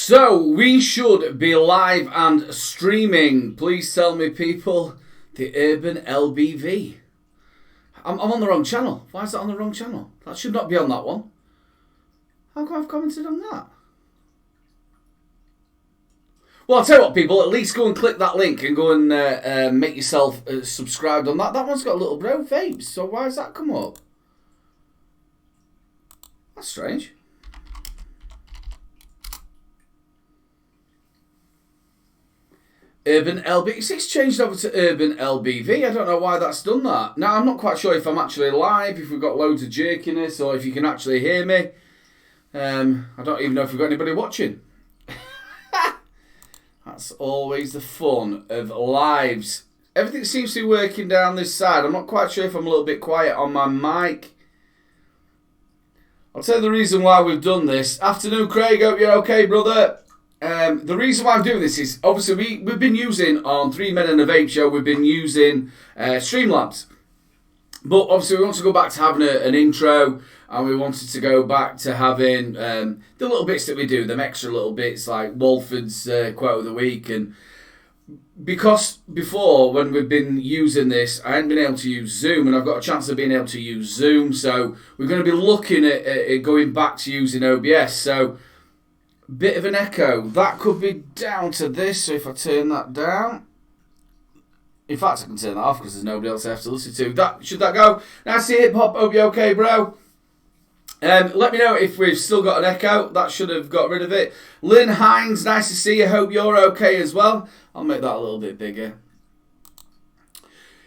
So, we should be live and streaming. Please tell me, people, the Urban LBV. I'm on the wrong channel. Why is that on the wrong channel? That should not be on that one. How come I've commented on that? Well, I'll tell you what, people, at least go and click that link and go and make yourself subscribed on that. That one's got Little Bro Vapes, so why has that come up? That's strange. Urban LB. It's changed over to Urban LBV. I don't know why that's done that. Now, I'm not quite sure if I'm actually live, if we've got loads of jerkiness, or if you can actually hear me. I don't even know if we've got anybody watching. That's always the fun of lives. Everything seems to be working down this side. I'm not quite sure if I'm a little bit quiet on my mic. I'll tell you the reason why we've done this. Afternoon, Craig. Hope you're okay, brother. The reason why I'm doing this is, obviously, we've been using, on 3 Men and a Vape Show, we've been using Streamlabs. But, obviously, we want to go back to having an intro, and we wanted to go back to having the little bits that we do, them extra little bits, like Walford's quote of the week. And because before, when we've been using this, I hadn't been able to use Zoom, and I've got a chance of being able to use Zoom. So, we're going to be looking at going back to using OBS. So, bit of an echo. That could be down to this, so if I turn that down. In fact, I can turn that off because there's nobody else I have to listen to. Should that go? Nice to hip hop. Hope you're okay, bro. Let me know if we've still got an echo. That should have got rid of it. Lynn Hines, nice to see you. Hope you're okay as well. I'll make that a little bit bigger.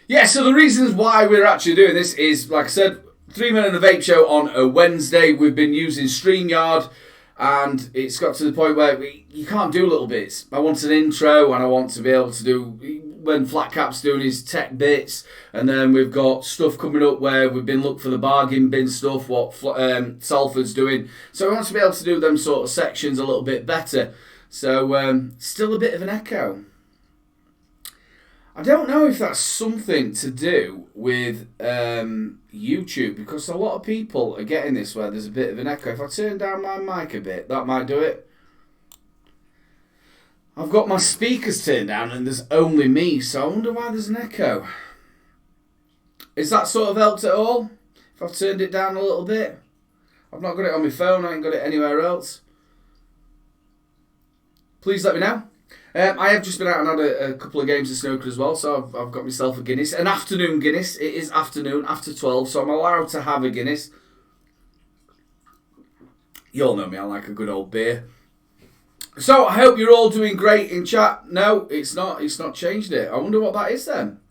Yeah, so the reasons why we're actually doing this is, like I said, 3 Men and a Vape Show on a Wednesday. We've been using StreamYard. And it's got to the point where you can't do little bits. I want an intro, and I want to be able to do, when Flat Cap's doing his tech bits, and then we've got stuff coming up where we've been looking for the bargain bin stuff, what Salford's doing. So I want to be able to do them sort of sections a little bit better. So still a bit of an echo. I don't know if that's something to do with YouTube, because a lot of people are getting this where there's a bit of an echo. If I turn down my mic a bit, that might do it. I've got my speakers turned down and there's only me, so I wonder why there's an echo. Is that sort of helped at all? If I've turned it down a little bit? I've not got it on my phone, I ain't got it anywhere else. Please let me know. I have just been out and had a couple of games of snooker as well, so I've got myself a Guinness. An afternoon Guinness. It is afternoon, after 12, so I'm allowed to have a Guinness. You all know me, I like a good old beer. So, I hope you're all doing great in chat. No, it's not. It's not changed it. I wonder what that is then.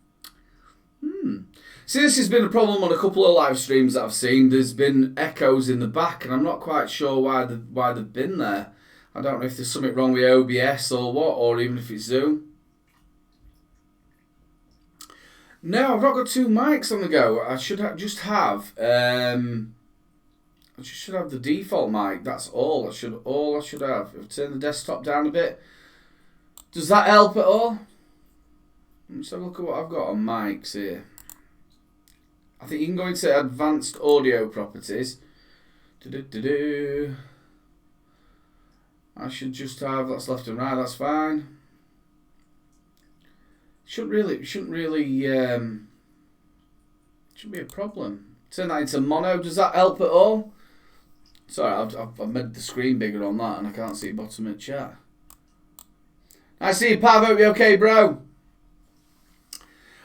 See, this has been a problem on a couple of live streams that I've seen. There's been echoes in the back, and I'm not quite sure why they've been there. I don't know if there's something wrong with OBS or what, or even if it's Zoom. No, I've not got 2 mics on the go. I should just have the default mic. That's all I should have. If I turn the desktop down a bit, does that help at all? Let's have a look at what I've got on mics here. I think you can go into advanced audio properties. I should just have, that's left and right, that's fine. Shouldn't be a problem. Turn that into mono, does that help at all? Sorry, I've made the screen bigger on that and I can't see the bottom of the chat. I see you, Pav, hope you're okay, bro.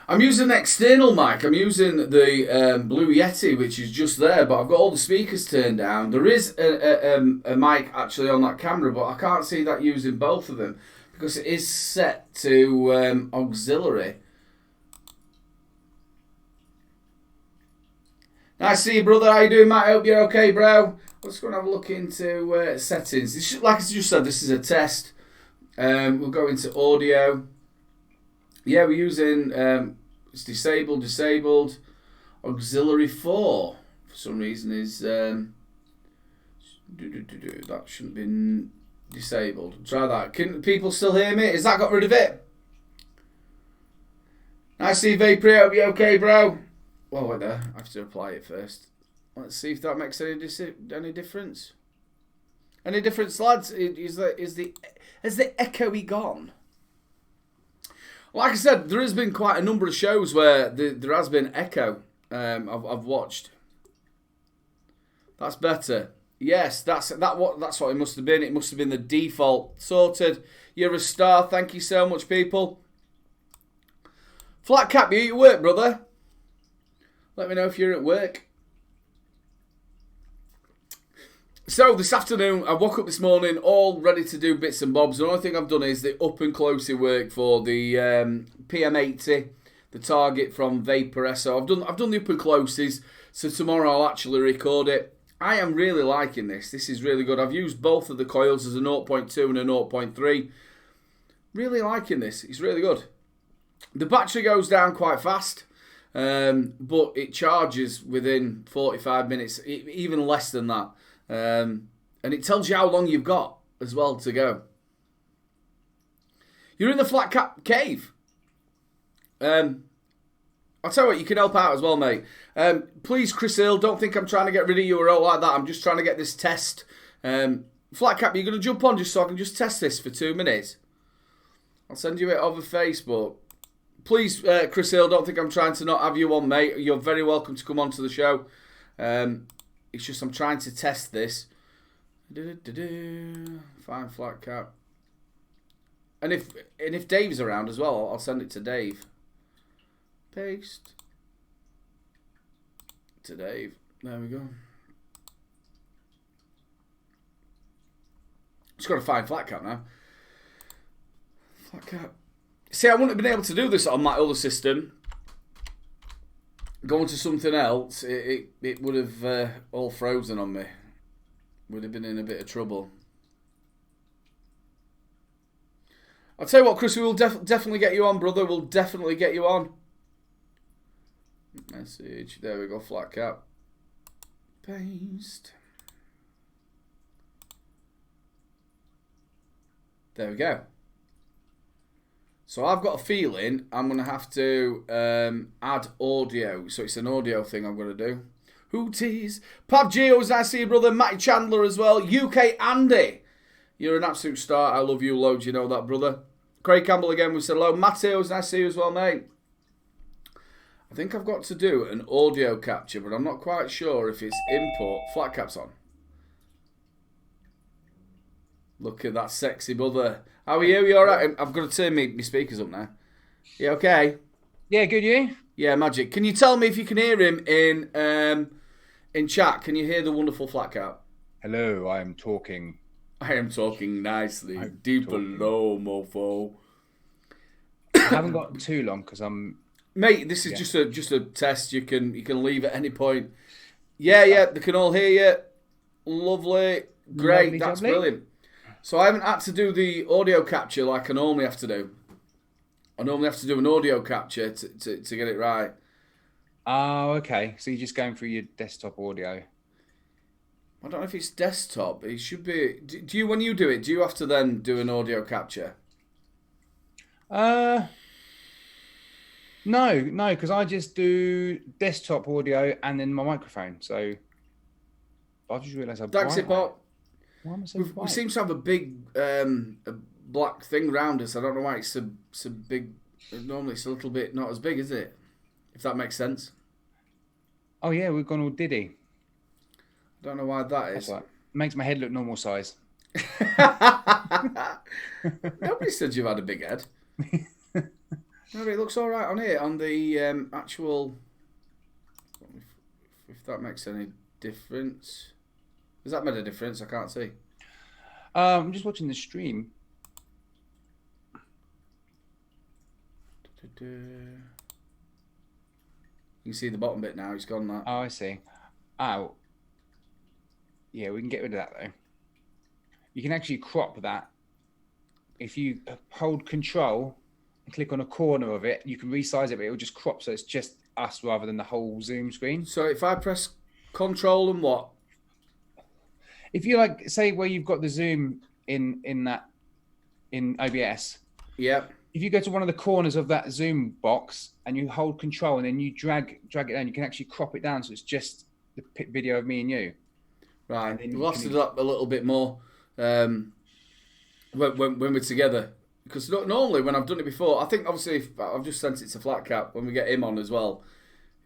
I'm using an external mic. I'm using the Blue Yeti, which is just there, but I've got all the speakers turned down. There is a mic actually on that camera, but I can't see that using both of them because it is set to auxiliary. Nice to see you, brother. How you doing, Matt? Hope you're okay, bro. Let's go and have a look into settings. Like I just said, this is a test. We'll go into audio. Yeah, we're using, it's disabled, auxiliary 4, for some reason is, that shouldn't be disabled. Try that. Can people still hear me? Has that got rid of it? Nice to see you, Vape. Hope you're okay, bro. Well, wait there, I have to apply it first. Let's see if that makes any difference. Any difference, lads? Has the echoey gone? Like I said, there has been quite a number of shows where there has been echo. I've watched. That's better. Yes, that's what it must have been. It must have been the default. Sorted. You're a star. Thank you so much, people. Flat Cap, you at work, brother? Let me know if you're at work. So this afternoon, I woke up this morning all ready to do bits and bobs. The only thing I've done is the up and closey work for the PM80, the target from Vape. So I've done the up and closes. So tomorrow I'll actually record it. I am really liking this. This is really good. I've used both of the coils as a 0.2 and a 0.3. Really liking this. It's really good. The battery goes down quite fast, but it charges within 45 minutes, even less than that. And it tells you how long you've got as well to go. You're in the Flat Cap cave. I'll tell you what, you can help out as well, mate. Please, Chris Hill, don't think I'm trying to get rid of you or all like that. I'm just trying to get this test. Flat Cap, you're going to jump on just so I can just test this for 2 minutes. I'll send you it over Facebook. Please, Chris Hill, don't think I'm trying to not have you on, mate. You're very welcome to come on to the show. It's just I'm trying to test this. Fine, Flat Cap. And if Dave's around as well, I'll send it to Dave. Paste. To Dave. There we go. Just got to find Flat Cap now. Flat Cap. See, I wouldn't have been able to do this on my other system. Going to something else, it would have all frozen on me. Would have been in a bit of trouble. I'll tell you what, Chris, we will definitely get you on, brother. We'll definitely get you on. Message. There we go, Flat Cap. Paste. There we go. So I've got a feeling I'm going to have to add audio. So it's an audio thing I'm going to do. Hooties. Pab Geo's nice to see you, brother. Matty Chandler as well. UK Andy. You're an absolute star. I love you loads. You know that, brother. Craig Campbell again. We said hello. Matteo's nice to see you as well, mate. I think I've got to do an audio capture, but I'm not quite sure if it's import. Flat Cap's on. Look at that sexy brother. How are you? You alright? I've got to turn my speakers up now. You okay? Yeah, good, you? Yeah, magic. Can you tell me if you can hear him in chat? Can you hear the wonderful Flat Cap? Hello, I am talking. I am talking nicely. Deep below, mofo. I haven't got too long because I'm... Mate, this is just a test. You can leave at any point. Yeah, they can all hear you. Lovely. Great, Lovely, that's lovely. brilliant. So I haven't had to do the audio capture like I normally have to do. I normally have to do an audio capture to get it right. Oh, okay. So you're just going through your desktop audio. I don't know if it's desktop. It should be. Do you, when you do it, do you have to then do an audio capture? No, because I just do desktop audio and then my microphone. So I just realised how bright I am. Why am I so bright? We seem to have a big a black thing round us. I don't know why it's so big. Normally it's a little bit not as big, is it? If that makes sense. Oh yeah, we've gone all Diddy. I don't know why that is. That's right. Makes my head look normal size. Nobody said you've had a big head. No, it looks all right on here on the actual. If that makes any difference. Has that made a difference? I can't see. I'm just watching the stream. You can see the bottom bit now. It's gone that. Oh, I see. Oh. Yeah, we can get rid of that though. You can actually crop that. If you hold Control and click on a corner of it, you can resize it, but it will just crop so it's just us rather than the whole Zoom screen. So if I press Control and what? If you like, say where you've got the zoom in OBS. Yep. If you go to one of the corners of that zoom box and you hold Control and then you drag it down, you can actually crop it down so it's just the video of me and you. Right. We'll have to do that a little bit more. when we're together. Because normally when I've done it before, I think obviously if I've just sent it to Flatcap, when we get him on as well,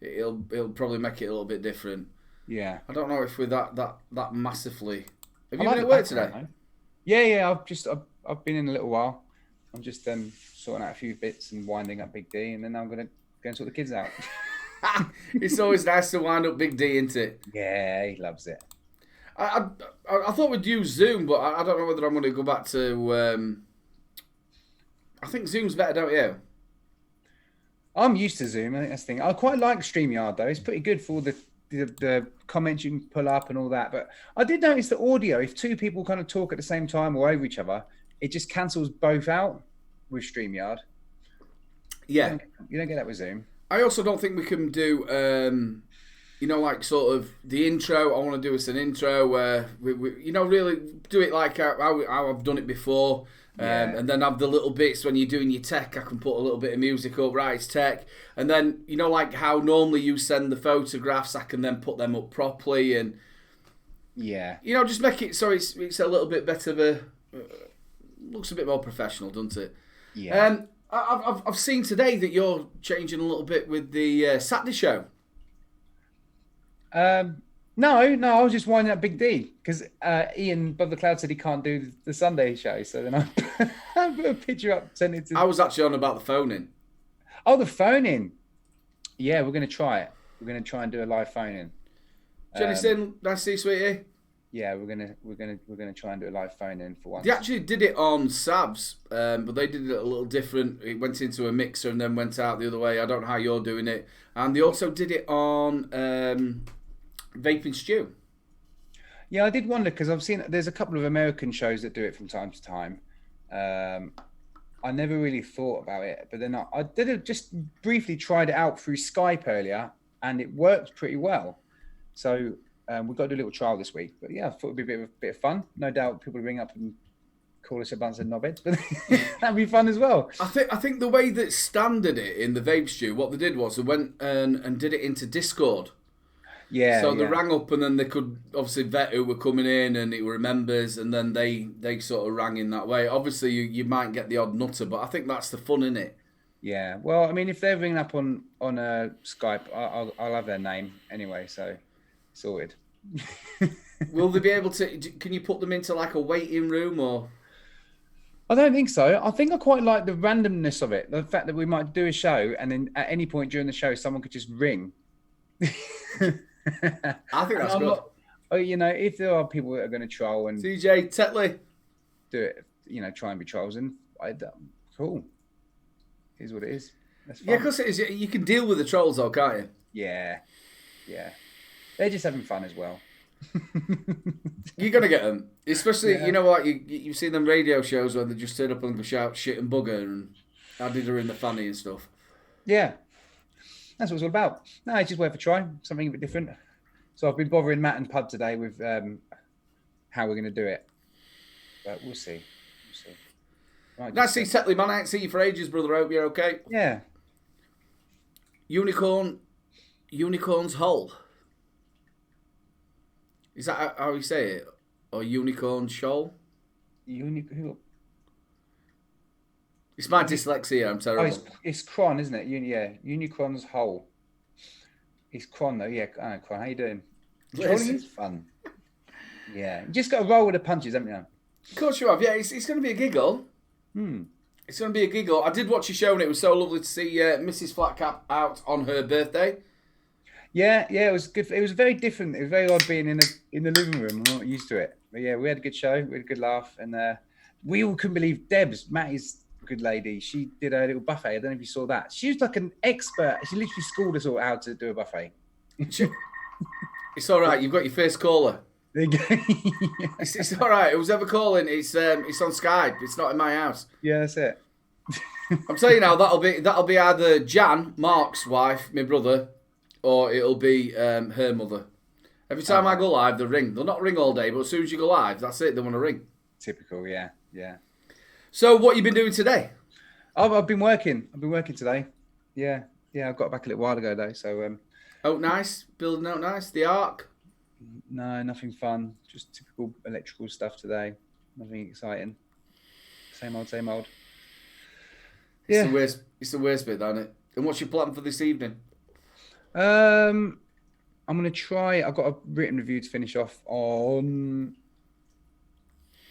he'll probably make it a little bit different. Yeah. I don't know if we're that massively. Have I you like been at the work background, today? though. Yeah. I've been in a little while. I'm just sorting out a few bits and winding up Big D, and then I'm gonna go and sort the kids out. It's always nice to wind up Big D, isn't it? Yeah, he loves it. I thought we'd use Zoom, but I don't know whether I'm going to go back to. I think Zoom's better, don't you? I'm used to Zoom. I think that's the thing. I quite like StreamYard though. It's pretty good for the comments you can pull up and all that. But I did notice the audio. If two people kind of talk at the same time or over each other, it just cancels both out with StreamYard. Yeah, you don't get that with Zoom. I also don't think we can do. Like sort of the intro. I want to do us an intro where we really do it like how I've done it before. And then have the little bits when you're doing your tech. I can put a little bit of music up, right? It's tech, and then like how normally you send the photographs, I can then put them up properly, and just make it so it's a little bit better. Looks a bit more professional, doesn't it? Yeah. I've seen today that you're changing a little bit with the Saturday show. No, I was just winding up Big D because Ian above the cloud said he can't do the Sunday show, so then I put a picture up, sent it to. I was actually on about the phone-in. Oh, the phone-in. Yeah, we're going to try it. We're going to try and do a live phone-in. Jenny Sin, nice to see you, sweetie. Yeah, we're gonna try and do a live phone-in for once. They actually did it on Sabs, but they did it a little different. It went into a mixer and then went out the other way. I don't know how you're doing it. And they also did it on Vape and Stew. Yeah, I did wonder because I've seen there's a couple of American shows that do it from time to time. I never really thought about it, but then I did just briefly tried it out through Skype earlier, and it worked pretty well. So we've got to do a little trial this week. But yeah, I thought it'd be a bit of fun. No doubt people ring up and call us a bunch of knobheads, but that'd be fun as well. I think the way that Stan did it in the Vape Stew, what they did was they went and did it into Discord. Yeah. So they rang up and then they could obviously vet who were coming in and it were members and then they sort of rang in that way. Obviously you might get the odd nutter, but I think that's the fun in it. Yeah. Well, I mean, if they're ringing up on Skype, I'll have their name anyway. So sorted. Will they be able to? Can you put them into like a waiting room or? I don't think so. I think I quite like the randomness of it. The fact that we might do a show and then at any point during the show, someone could just ring. I think that's good. If there are people that are going to troll and CJ Tetley do it, try and be trolls, and cool. Here's what it is. That's fun. Yeah, because it is. You can deal with the trolls, though, can't you? Yeah. They're just having fun as well. You're gonna get them, especially you've seen them radio shows where they just turn up and shout shit and bugger and added her in the fanny and stuff. Yeah. That's what it's all about. No, it's just worth a try. Something a bit different. So I've been bothering Matt and Pud today with how we're going to do it. But we'll see. Right, nice to see Tetley, man. I ain't seen you for ages, brother. I hope you're okay. Yeah. Unicorn's Hole. Is that how you say it? Or Unicorn Shoal? It's my dyslexia. I'm terrible. Oh, it's Cron, isn't it? Unicorn's Hole. It's Cron, though. Yeah, I know, Cron. How you doing? Trolling is fun. Yeah. You just got to roll with the punches, haven't you? Of course you have. Yeah, it's going to be a giggle. It's going to be a giggle. I did watch your show and it was so lovely to see Mrs. Flatcap out on her birthday. Yeah, it was good. It was very different. It was very odd being in the living room. I'm not used to it. But yeah, we had a good show. We had a good laugh. And we all couldn't believe Matt's good lady. She did a little buffet. I don't know if you saw that. She was like an expert. She literally schooled us all how to do a buffet. It's all right. You've got your first caller. There you go. It's all right. Who's ever calling? It's on Skype. It's not in my house. Yeah, that's it. I'm telling you now. That'll be either Jan, Mark's wife, my brother, or it'll be her mother. Every time I go live, they ring. They'll not ring all day, but as soon as you go live, that's it. They want to ring. Typical. Yeah. So, what you been doing today? I've been working. Today. Yeah. I got back a little while ago though. So. Out nice, building out nice. The Ark. No, nothing fun. Just typical electrical stuff today. Nothing exciting. Same old, same old. It's the worst. It's the worst bit, isn't it? And what's your plan for this evening? I'm gonna try. I've got a written review to finish off on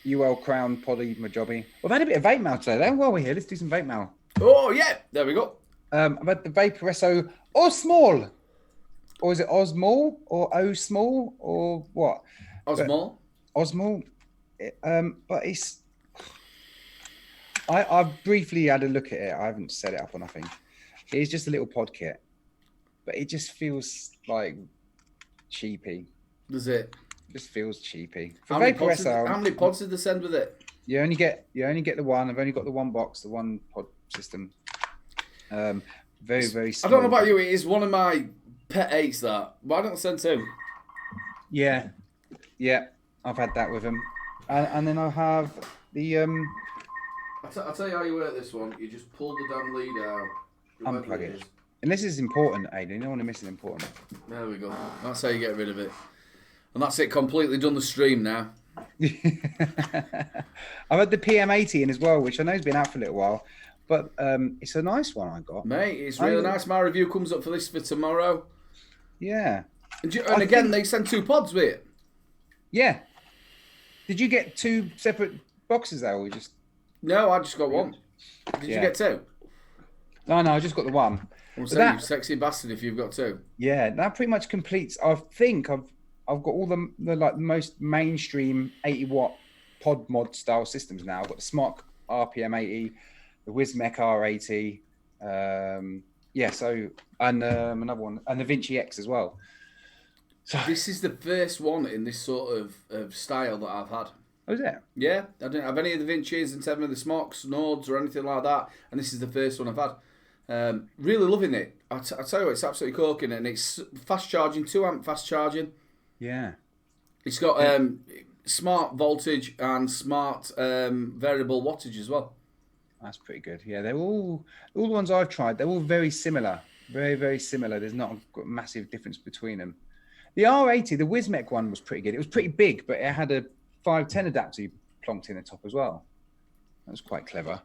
UL Crown Poddy Majobby. We've had a bit of vape mail today, though. While we're here, let's do some vape mail. Oh yeah, there we go. I've had the Vaporesso Osmall, or is it Osmall or O Small or what? Osmall. Osmall. But it's. I've briefly had a look at it. I haven't set it up or nothing. It's just a little pod kit, but it just feels like cheapy. Does it? Just feels cheapy. For How many pods did they send with it? You only get the one. I've only got the one box, the one pod system. Very, very small. I don't know about you. It is one of my pet hates. That. Why don't I send two? Yeah. I've had that with them, and then I have the I'll tell you how you work this one. You just pull the damn lead out. Unplug it. And this is important, Aidan. You don't want to miss it important. There we go. That's how you get rid of it. And that's it. Completely done the stream now. I've had the PM80 in as well, which I know has been out for a little while, but it's a nice one I got. Mate, it's really nice. My review comes up for this for tomorrow. Yeah. And again, they send two pods with it. Yeah. Did you get two separate boxes though, or just? No, I just got one. Did you get two? No, I just got the one. I'm saying you sexy bastard if you've got two. Yeah, that pretty much completes. I think I've got all the like most mainstream 80-watt pod mod style systems now. I've got the Smart RPM80, the Wismec R80, so another one, and the Vinci X as well. So this is the first one in this sort of style that I've had. Oh, is it? Yeah, I didn't have any of the Vincis and seven of the Smocks, Nords, or anything like that, and this is the first one I've had. Really loving it. I tell you what, it's absolutely corking, and it's fast charging, 2 amp fast charging. Yeah. It's got smart voltage and smart variable wattage as well. That's pretty good. Yeah, they're all the ones I've tried. They're all very similar, very, very similar. There's not a massive difference between them. The R80, the Wismec one was pretty good. It was pretty big, but it had a 510 adapter you plonked in the top as well. That was quite clever.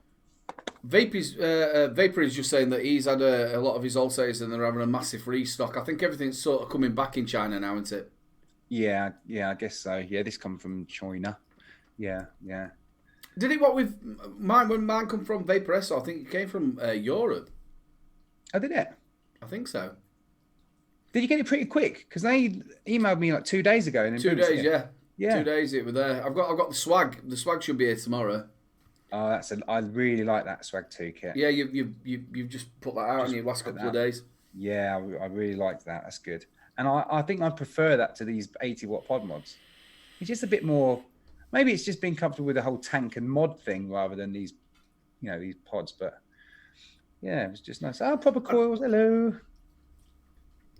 Vapor is just saying that he's had a lot of his wholesalers and they're having a massive restock. I think everything's sort of coming back in China now, isn't it? Yeah, I guess so. Yeah, this come from China. Yeah. Did it? What with mine? When mine come from Vaporesso, I think it came from Europe. Oh, did it? I think so. Did you get it pretty quick? Because they emailed me like 2 days ago. And 2 days, yeah. 2 days it was there. I've got the swag. The swag should be here tomorrow. Oh, I really like that swag 2 kit. Yeah, you've just put that out in your last couple of days. Yeah, I really liked that. That's good. And I think I prefer that to these 80-watt pod mods. It's just a bit more. Maybe it's just being comfortable with the whole tank and mod thing rather than these pods. But yeah, it was just nice. Oh, proper coils. Hello.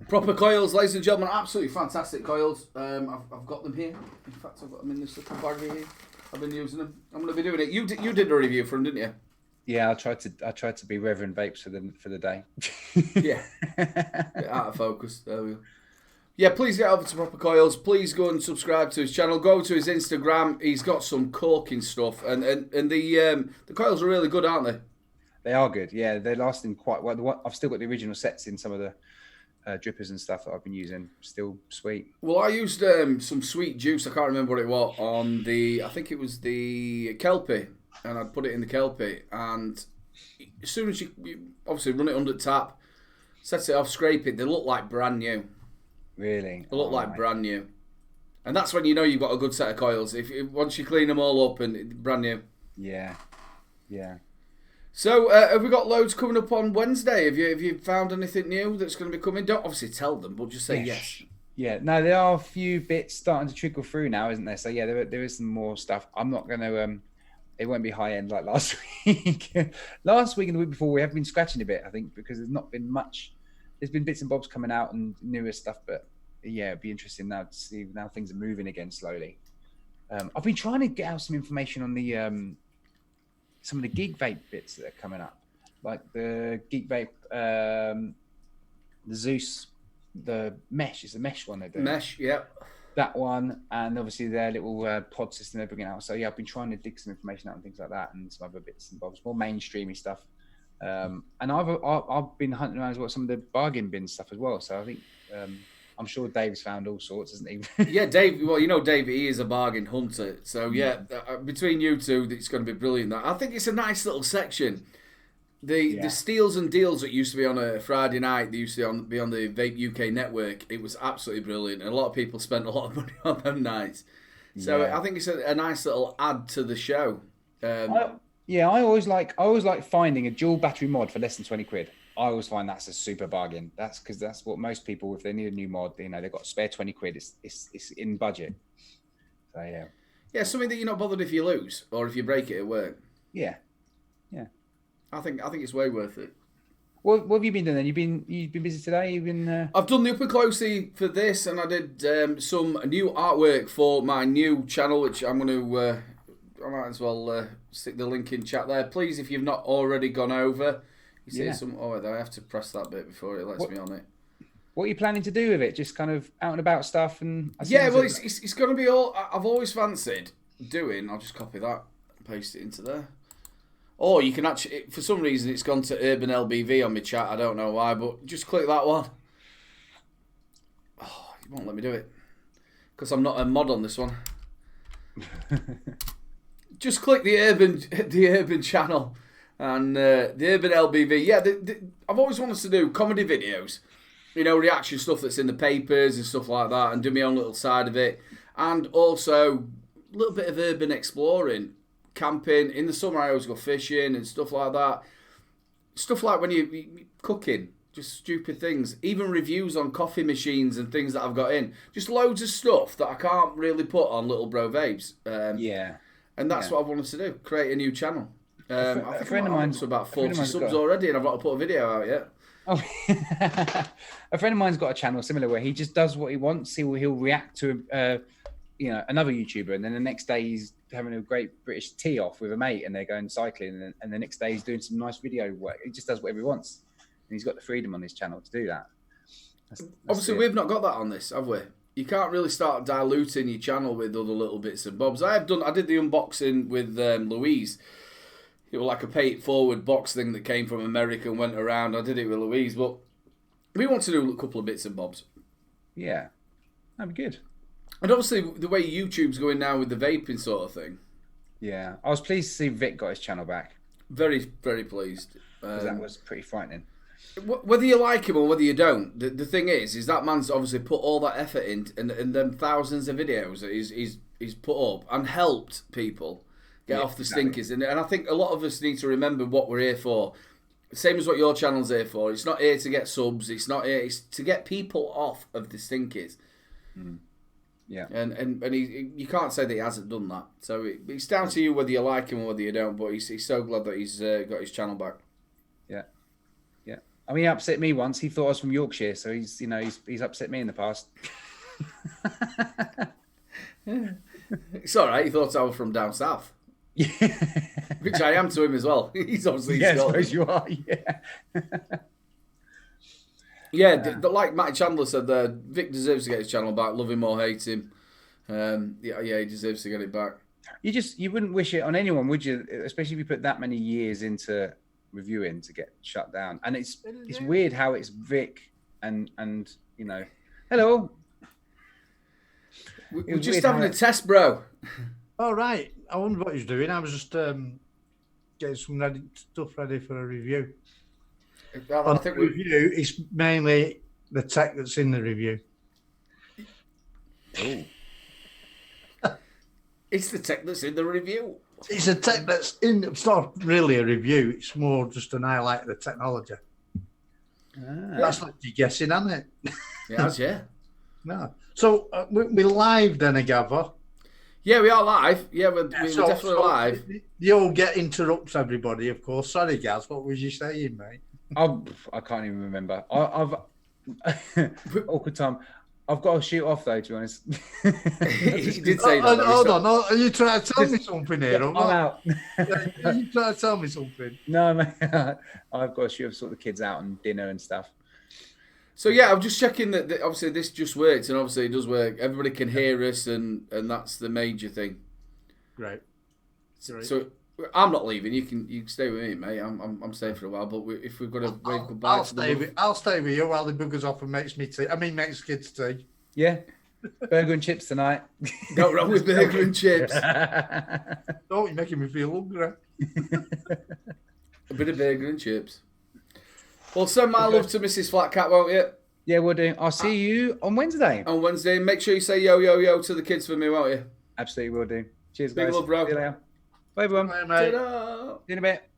Proper coils, ladies and gentlemen. Absolutely fantastic coils. I've got them here. In fact, I've got them in this little bag here. I've been using them. I'm going to be doing it. You did a review for them, didn't you? Yeah, I tried to be Reverend Vapes for the day. Yeah. Get out of focus. There we go. Yeah, please get over to Proper Coils. Please go and subscribe to his channel. Go to his Instagram. He's got some corking stuff, and the coils are really good, aren't they? They are good. Yeah, they're lasting quite well. I've still got the original sets in some of the drippers and stuff that I've been using. Still sweet. Well, I used some sweet juice. I can't remember what it was on I think it was the Kelpie, and I'd put it in the Kelpie, and as soon as you obviously run it under tap, set it off, scrape it, they look like brand new. Really? They look like brand new. And that's when you know you've got a good set of coils. If once you clean them all up and brand new. Yeah. So have we got loads coming up on Wednesday? Have you found anything new that's going to be coming? Don't obviously tell them, but just say yes. Yeah. No, there are a few bits starting to trickle through now, isn't there? So yeah, there is some more stuff. I'm not going to. It won't be high end like last week. Last week and the week before, we have been scratching a bit, I think, because there's not been much. There's been bits and bobs coming out and newer stuff, but yeah, it'd be interesting now to see now things are moving again slowly. I've been trying to get out some information on the some of the Geek Vape bits that are coming up, like the Geek Vape, the Zeus, the Mesh. It's the Mesh one they're doing. Mesh, yeah. that one, and obviously their little pod system they're bringing out. So yeah, I've been trying to dig some information out and things like that, and some other bits and bobs, more mainstreamy stuff. And I've been hunting around as well some of the bargain bin stuff as well. So I think I'm sure Dave's found all sorts, hasn't he? Yeah, Dave. Well, you know, Dave, he is a bargain hunter. So yeah, between you two, it's going to be brilliant. I think it's a nice little section. The steals and deals that used to be on a Friday night, they used to be on the Vape UK network. It was absolutely brilliant, and a lot of people spent a lot of money on them nights. So I think it's a nice little add to the show. I always like finding a dual battery mod for less than 20 quid. I always find that's a super bargain. That's because that's what most people, if they need a new mod, you know, they've got a spare 20 quid. It's in budget. So yeah. Yeah, something that you're not bothered if you lose or if you break it at work. Yeah. I think it's way worth it. What have you been doing then? You've been busy today? I've done the up and closely for this, and I did some new artwork for my new channel, which I'm going to. I might as well stick the link in chat there. Please, if you've not already gone over, you see some. Oh, I have to press that bit before it lets me on it. What are you planning to do with it? Just kind of out and about stuff, and it's going to be all. I've always fancied doing. I'll just copy that, and paste it into there. Or you can actually, for some reason, it's gone to Urban LBV on my chat. I don't know why, but just click that one. Oh, you won't let me do it because I'm not a mod on this one. Just click the Urban channel and the Urban LBV. Yeah, I've always wanted to do comedy videos, you know, reaction stuff that's in the papers and stuff like that, and do my own little side of it, and also a little bit of urban exploring. Camping in the summer, I always go fishing and stuff like that. Stuff like when you cooking, just stupid things. Even reviews on coffee machines and things that I've got in. Just loads of stuff that I can't really put on Little Bro Vapes. And that's what I wanted to do. Create a new channel. I think a friend of mine's about 40 subs already, and I've not to put a video out yet. Oh, a friend of mine's got a channel similar where he just does what he wants. He'll react to another YouTuber, and then the next day he's having a great British tea off with a mate, and they're going cycling, and the next day he's doing some nice video work. He just does whatever he wants, and he's got the freedom on his channel to do that. That's Obviously, we've not got that on this, have we? You can't really start diluting your channel with other little bits and bobs. I did the unboxing with Louise. It was like a pay it forward box thing that came from America and went around. I did it with Louise, but we want to do a couple of bits and bobs. Yeah, that'd be good. And obviously, the way YouTube's going now with the vaping sort of thing. Yeah, I was pleased to see Vic got his channel back. Very, very pleased. That was pretty frightening. Whether you like him or whether you don't, the thing is that man's obviously put all that effort in, and them thousands of videos that he's put up and helped people get off the stinkers. And I think a lot of us need to remember what we're here for. Same as what your channel's here for. It's not here to get subs. It's not here. It's to get people off of the stinkers. Mm. Yeah, and you can't say that he hasn't done that. So it's down to you whether you like him or whether you don't. But he's so glad that he's got his channel back. Yeah. I mean, he upset me once. He thought I was from Yorkshire, so he's upset me in the past. It's all right. He thought I was from down south. Yeah, which I am to him as well. He's obviously I suppose you are. Yeah. Like Matt Chandler said there, Vic deserves to get his channel back. Love him or hate him. He deserves to get it back. You wouldn't wish it on anyone, would you? Especially if you put that many years into reviewing to get shut down. And it's weird how it's Vic and hello. We're just having a test, bro. All right. I wonder what he's doing. I was just getting some stuff ready for a review. I think review is mainly the tech that's in the review. Oh. It's the tech that's in the review. It's a tech that's in. It's not really a review. It's more just an highlight of the technology. That's like you're guessing, isn't it? Yeah. No. So we're live then, I gather. Yeah, we are live. Yeah, we're definitely live. You all get interrupts everybody, of course. Sorry, Gaz. What was you saying, mate? I can't even remember. I've awkward time. I've got to shoot off though, to be honest. He did say that. Hold on. Are you trying to tell me something here? Yeah, I'm out. Are you trying to tell me something? No, man. I've got to sort the kids out and dinner and stuff. So yeah, I'm just checking that obviously this just works, and obviously it does work. Everybody can hear us, and that's the major thing. Great. So I'm not leaving. You can stay with me, mate. I'm staying for a while. But if we've got to wave goodbye, I'll stay with you while the buggers off and makes me tea. I mean, makes kids tea. Yeah. Burger and chips tonight. Go wrong with burger and chips. Oh, you're making me feel hungry. A bit of burger and chips. Well, send my love to Mrs. Flatcat, won't you? Yeah, we'll do. I'll see you on Wednesday. On Wednesday. Make sure you say yo, yo, yo to the kids for me, won't you? Absolutely will do. Cheers, Big guys. love, bro. See you later. Bye, everyone. Bye, mate. Ta-da. See you in a bit.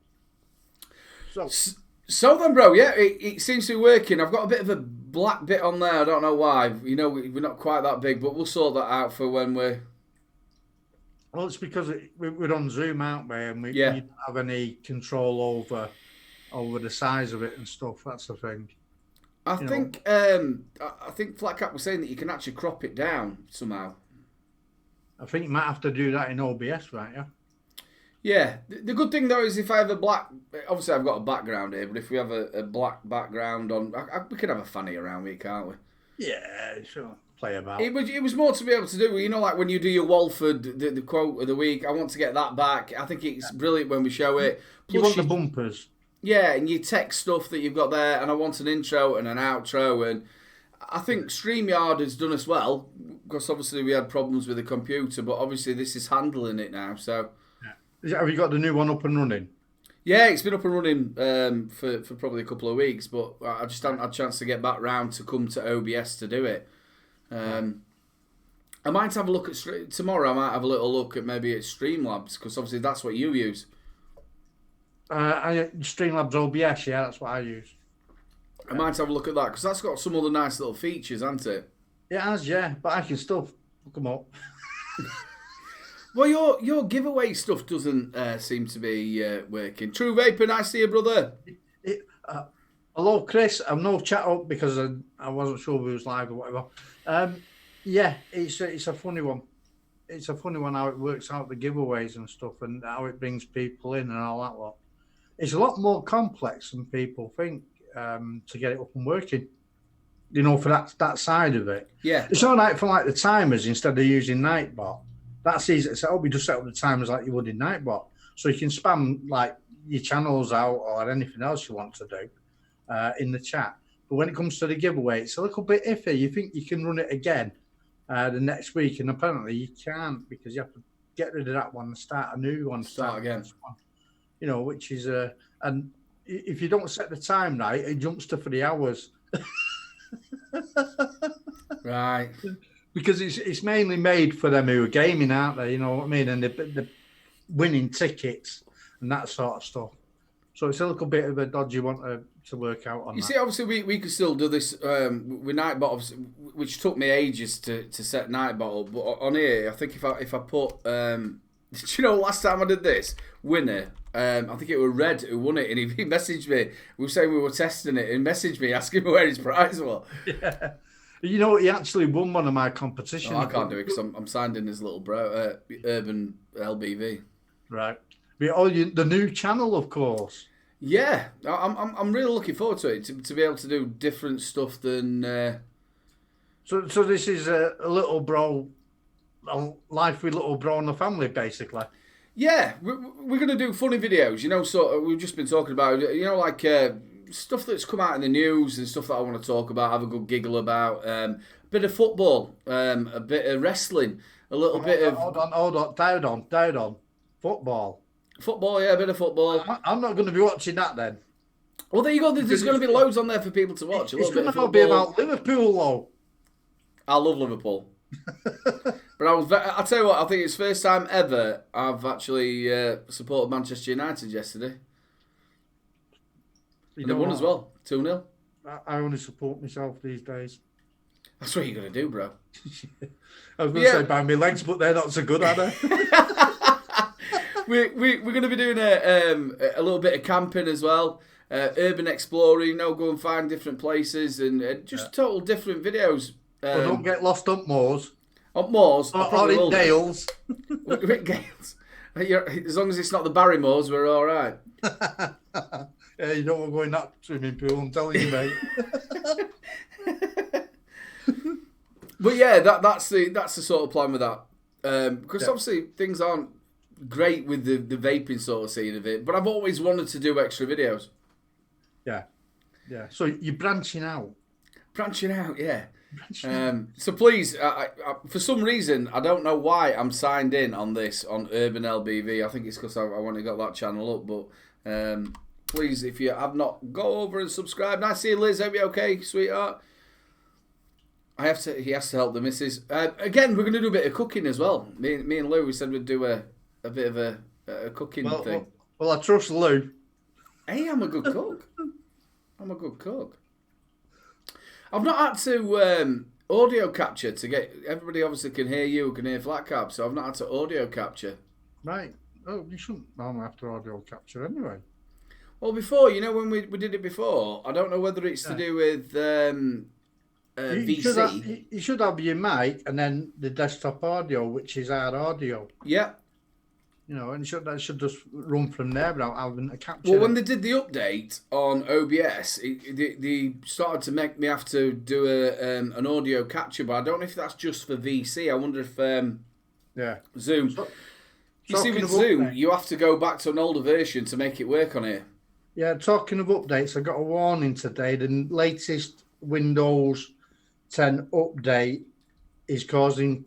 So then, bro, yeah, it seems to be working. I've got a bit of a black bit on there. I don't know why. You know, we're not quite that big, but we'll sort that out for when we're... Well, it's because we're on Zoom, aren't we? And we don't have any control over the size of it and stuff. That's the thing. I think Flatcat was saying that you can actually crop it down somehow. I think you might have to do that in OBS, right? Yeah. Yeah. The good thing though is if I have a black, obviously I've got a background here, but if we have a black background on, we can have a fanny around me, can't we? Yeah, sure. Play about. It was more to be able to do, you know, like when you do your Walford, the quote of the week. I want to get that back. I think it's brilliant when we show it. Plus You want the bumpers. Yeah, and your text stuff that you've got there, and I want an intro and an outro, and I think StreamYard has done us well, because obviously we had problems with the computer, but obviously this is handling it now, so... Yeah. Have you got the new one up and running? Yeah, it's been up and running for probably a couple of weeks, but I just haven't had a chance to get back round to come to OBS to do it. I might have a look at... Tomorrow I might have a little look at maybe at Streamlabs, because obviously that's what you use. Streamlabs OBS, yeah, that's what I use. I might have a look at that, because that's got some other nice little features, hasn't it? It has, yeah, but I can still look them up. Well, your giveaway stuff doesn't seem to be working. True Vapor, nice to you, brother. Hello, Chris. I'm no chat up because I wasn't sure if it was live or whatever. Yeah, it's a funny one. It's a funny one how it works out, the giveaways and stuff, and how it brings people in and all that lot. It's a lot more complex than people think to get it up and working. You know, for that side of it. Yeah. It's all right for like the timers instead of using Nightbot. That's easy to set up. You just set up the timers like you would in Nightbot. So you can spam like your channels out or anything else you want to do in the chat. But when it comes to the giveaway, it's a little bit iffy. You think you can run it again the next week, and apparently you can't, because you have to get rid of that one and start a new one. Start again. You know, which is and if you don't set the time right, it jumps to 3 hours. Right. Because it's mainly made for them who are gaming, aren't they? You know what I mean? And the winning tickets and that sort of stuff. So it's a little bit of a dodgy one to work out on. You see, obviously we could still do this with Nightbot, which took me ages to set Nightbot up. But on here, I think if I put, did you know last time I did this winner? I think it was Red who won it, and he messaged me. We were saying we were testing it, and messaged me asking me where his prize was. Yeah. You know, he actually won one of my competitions. Oh, I can't do it because I'm signed in as little bro, Urban LBV. Right. The new channel, of course. Yeah, I'm really looking forward to it to be able to do different stuff than. So this is a little bro, a life with little bro and the family, basically. Yeah, we're gonna do funny videos. You know, so we've just been talking about, you know, like stuff that's come out in the news and stuff that I want to talk about, have a good giggle about. A bit of football, a bit of wrestling, a little bit of. Hold on, down on. Football. Football, yeah, a bit of football. I'm not going to be watching that then. Well, there you go. There's going to be loads on there for people to watch. It's going to be about Liverpool, though. I love Liverpool. But I'll tell you what, I think it's the first time ever I've actually supported Manchester United yesterday. And they won as well, 2-0. I only support myself these days. That's what you're going to do, bro. I was going to say by my legs, but they're not so good, are they? We're going to be doing a little bit of camping as well, urban exploring. You know, go and find different places and just total different videos. Well, don't get lost up moors. Up moors, or in Dales. As long as it's not the Barrymoors, we're all right. You don't want to go in that swimming pool, I'm telling you, mate. But yeah, that's the sort of plan with that. Because Yeah. obviously things aren't great with the vaping sort of scene of it. But I've always wanted to do extra videos. Yeah. So you're branching out. Branching out, yeah. Branching out. So please, I, for some reason, I don't know why I'm signed in on this on Urban LBV. I think it's because I want to get that channel up. But please, if you have not, go over and subscribe. Nice to see you, Liz. Hope you okay, sweetheart. He has to help the missus. Again, we're going to do a bit of cooking as well. Me and Lou, we said we'd do a bit of a cooking thing. Well, I trust Lou. Hey, I'm a good cook. I've not had to audio capture to get... Everybody obviously can hear you, can hear Flat Cap, so I've not had to audio capture. Right. Oh, you shouldn't normally have to audio capture anyway. Well, before, when we did it before, I don't know whether it's to do with VC. You should have your mic and then the desktop audio, which is our audio. Yeah. And that should just run from there without having a capture. Well, when they did the update on OBS, they started to make me have to do an audio capture, but I don't know if that's just for VC. I wonder if Zoom. You see, with Zoom, you have to go back to an older version to make it work on here. Yeah, talking of updates, I got a warning today. The latest Windows 10 update is causing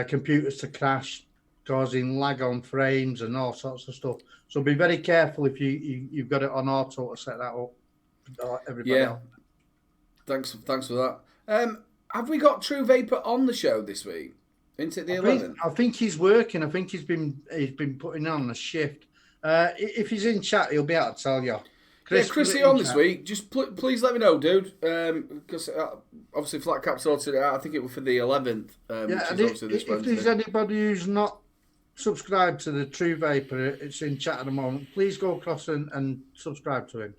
computers to crash, causing lag on frames and all sorts of stuff. So be very careful if you've got it on auto to set that up. Everybody else. Thanks for that. Have we got True Vapor on the show this week? Into the 11th? I think he's working. I think he's been putting on a shift. If he's in chat, he'll be able to tell you. Chris, are you on this week? Just please let me know, dude. Because obviously Flat Cap sorted it out. I think it was for the 11th. If there's anybody who's not subscribed to the True Vapor, it's in chat at the moment. Please go across and subscribe to him.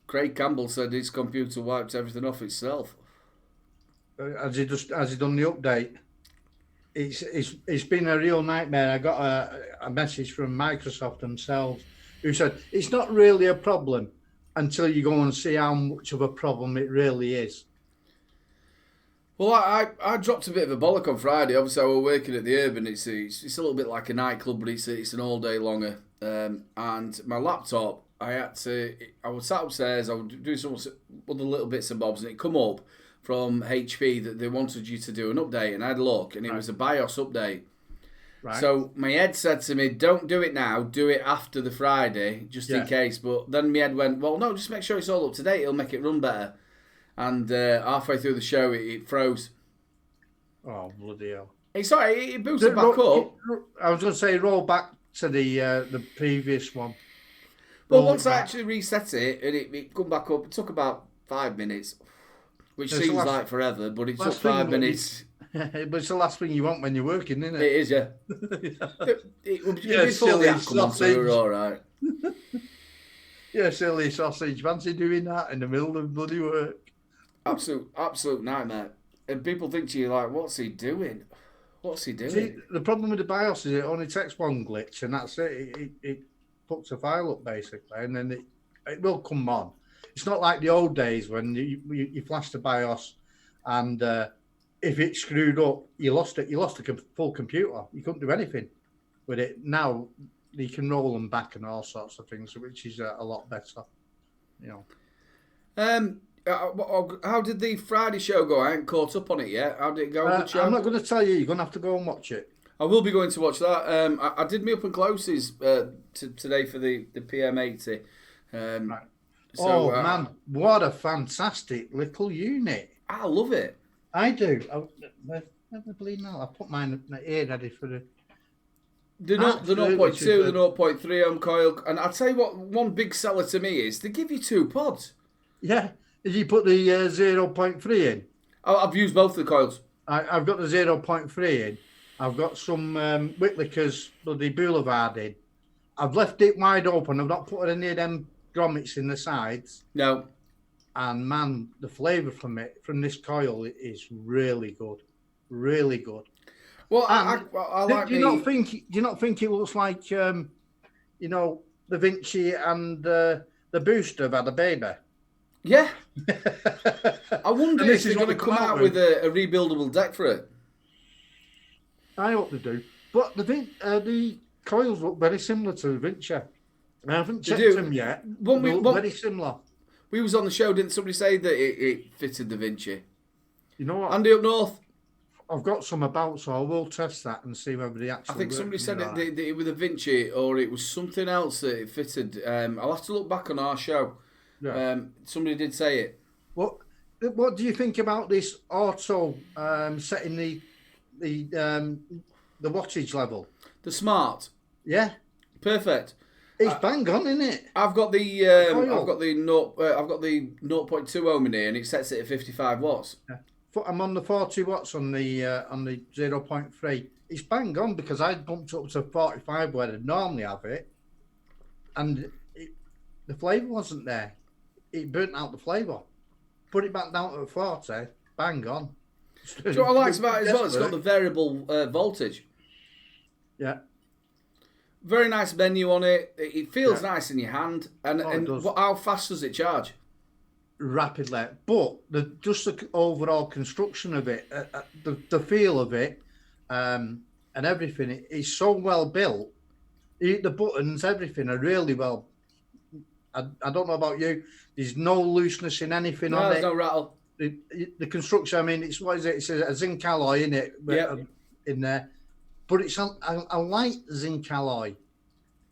Craig Campbell said his computer wiped everything off itself. Has he done the update? It's been a real nightmare. I got a message from Microsoft themselves who said it's not really a problem until you go and see how much of a problem it really is. Well, I dropped a bit of a bollock on Friday. Obviously, I was working at the Urban. It's a little bit like a nightclub, but it's an all day longer. And my laptop, I was sat upstairs. I was doing some other little bits and bobs, and it come up from HP that they wanted you to do an update, and I had a look, and it was a BIOS update. Right. So my head said to me, don't do it now, do it after the Friday, just in case. But then my head went, well, no, just make sure it's all up to date, it'll make it run better. And halfway through the show, it froze. Oh, bloody hell. It's sorry, it boosted back up. I was going to say roll back to the previous one. Well, once I actually reset it, and it come back up, it took about 5 minutes. Which seems like forever, but it took 5 minutes. But it's the last thing you want when you're working, isn't it? It is, yeah. It would be before the app come on, so we're all right. Yeah, silly sausage. Fancy doing that in the middle of bloody work. Absolute nightmare. And people think to you, like, what's he doing? See, the problem with the BIOS is it only takes one glitch, and that's it. It puts a file up, basically, and then it will come on. It's not like the old days when you flashed the BIOS and if it screwed up, you lost it. You lost the full computer. You couldn't do anything with it. Now you can roll them back and all sorts of things, which is a lot better. How did the Friday show go? I ain't caught up on it yet. How did it go? I'm not going to tell you. You're going to have to go and watch it. I will be going to watch that. I did me up and closes today for the PM80. Right. So, man, what a fantastic little unit. I love it. I do. Never believe now. I put mine here ready for the 0.2, the 0.3 ohm coil. And I'll tell you what, one big seller to me is they give you 2 pods. Yeah. Did you put the 0.3 in? I've used both the coils. I've got the 0.3 in. I've got some Whitlickers bloody Boulevard in. I've left it wide open. I've not put any of them grommets in the sides. No. And man, the flavour from this coil is really good. Really good. Well, I like do you not think it looks like the Vinci and the Booster have had a baby. Yeah. I wonder And if this they're is what going to they come out with a rebuildable deck for it. I hope they do. But the coils look very similar to the Vinci. I haven't checked do. them yet. Won't They we- look won't- very similar. We was on the show, didn't somebody say that it fitted the Vinci? You know what? Andy up north, I've got some about, so I will test that and see whether they actually I think work somebody for said me it, or not. it was a Vinci or it was something else that it fitted. I'll have to look back on our show. Yeah. Somebody did say it. What do you think about this auto setting the wattage level? The Smart, Yeah, perfect. it's bang on, isn't it? I've got the Coil. I've got the 0.2 ohm in here, and it sets it at 55 watts. I'm on the 40 watts on the 0.3. It's bang on because I bumped up to 45 where I normally have it, and the flavour wasn't there. It burnt out the flavour. Put it back down to 40, bang on. Do you know what I like about it as well? It's got the variable voltage. Yeah. Very nice menu on it. It feels Yeah. nice in your hand. And Oh, it does. how fast does it charge? Rapidly, but just the overall construction of it, the feel of it, and everything, it's so well built. The buttons, everything are really well. I don't know about you. There's no looseness in anything No, on there's it. no rattle. The construction. I mean, it's what is it? It's a zinc alloy in it, Yep. in there, but it's a light zinc alloy.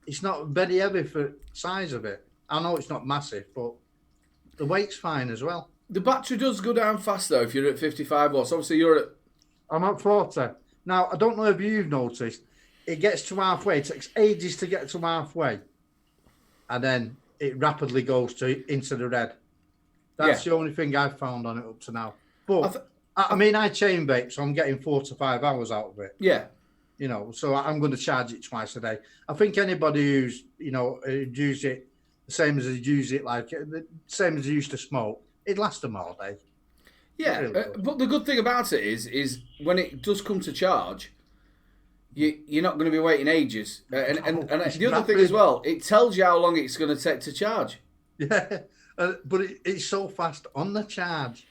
It's not very heavy for size of it. I know it's not massive, but the weight's fine as well. The battery does go down fast though if you're at 55 watts. Obviously you're at... I'm at 40. Now, I don't know if you've noticed, it gets to halfway. It takes ages to get to halfway. And then it rapidly goes into the red. That's the only thing I've found on it up to now. But, I mean, I chain vape, so I'm getting 4 to 5 hours out of it. Yeah. You know, so I'm going to charge it twice a day. I think anybody who's, use it the same as they use it, like the same as they used to smoke, it'd last them all day. Yeah, Really good. but the good thing about it is when it does come to charge, you're not going to be waiting ages. And it's the other thing rapid. as well, it tells you how long it's going to take to charge. Yeah, but it's so fast on the charge.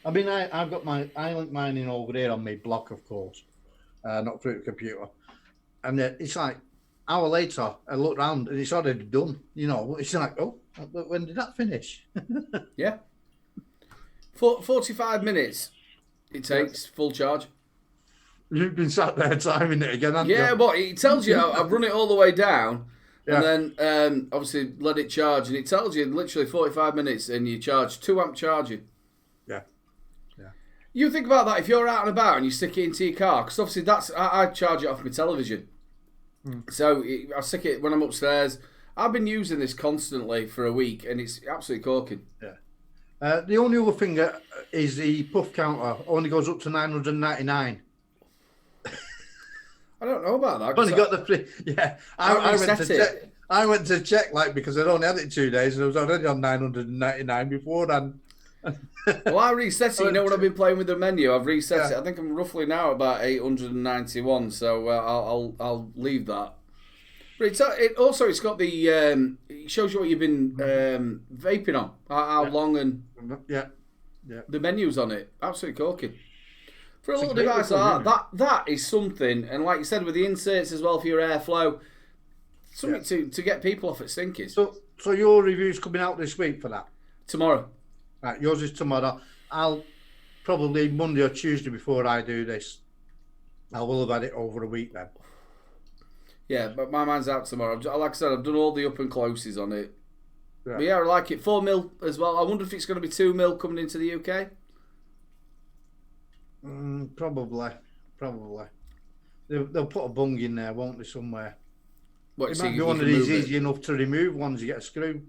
I mean, I link mine in over there on my block, of course, not through the computer. And it's like, hour later, I look round and it's already done. You know, it's like, oh, when did that finish? Yeah. 45 minutes it takes full charge. You've been sat there timing it again, haven't you? Yeah, but it tells you, I've run it all the way down, Yeah. and then obviously let it charge, and it tells you literally 45 minutes, and you charge 2 amp charging. Yeah. You think about that if you're out and about and you stick it into your car, because obviously I charge it off my television. So I stick it when I'm upstairs. I've been using this constantly for a week, and it's absolutely corking. Yeah. The only other thing is the puff counter only goes up to 999. I don't know about that. 'cause Only got the free. Yeah, I went to reset it. check. I went to check because I'd only had it 2 days and I was already on 999 before then. Well, I reset it. You know when I've been playing with the menu, I've reset Yeah. it. I think I'm roughly now about 891. So I'll leave that. But it's got the it shows you what you've been vaping on, how long, and Yeah. the menus on it. Absolutely corking. For a It's a little great device little like that is something. And like you said, with the inserts as well for your airflow, something to get people off at stinkers. So your review's coming out this week for that. Tomorrow. Right, yours is tomorrow. I'll probably Monday or Tuesday before I do this. I will have had it over a week then. Yeah, but my mind's out tomorrow. Like I said, I've done all the up and closes on it. Yeah. But yeah, I like it. 4mm as well. I wonder if it's going to be 2mm coming into the UK. Probably. They'll put a bung in there, won't they, somewhere? What, It so might be you one of can these move it? easy enough to remove ones. You get a screw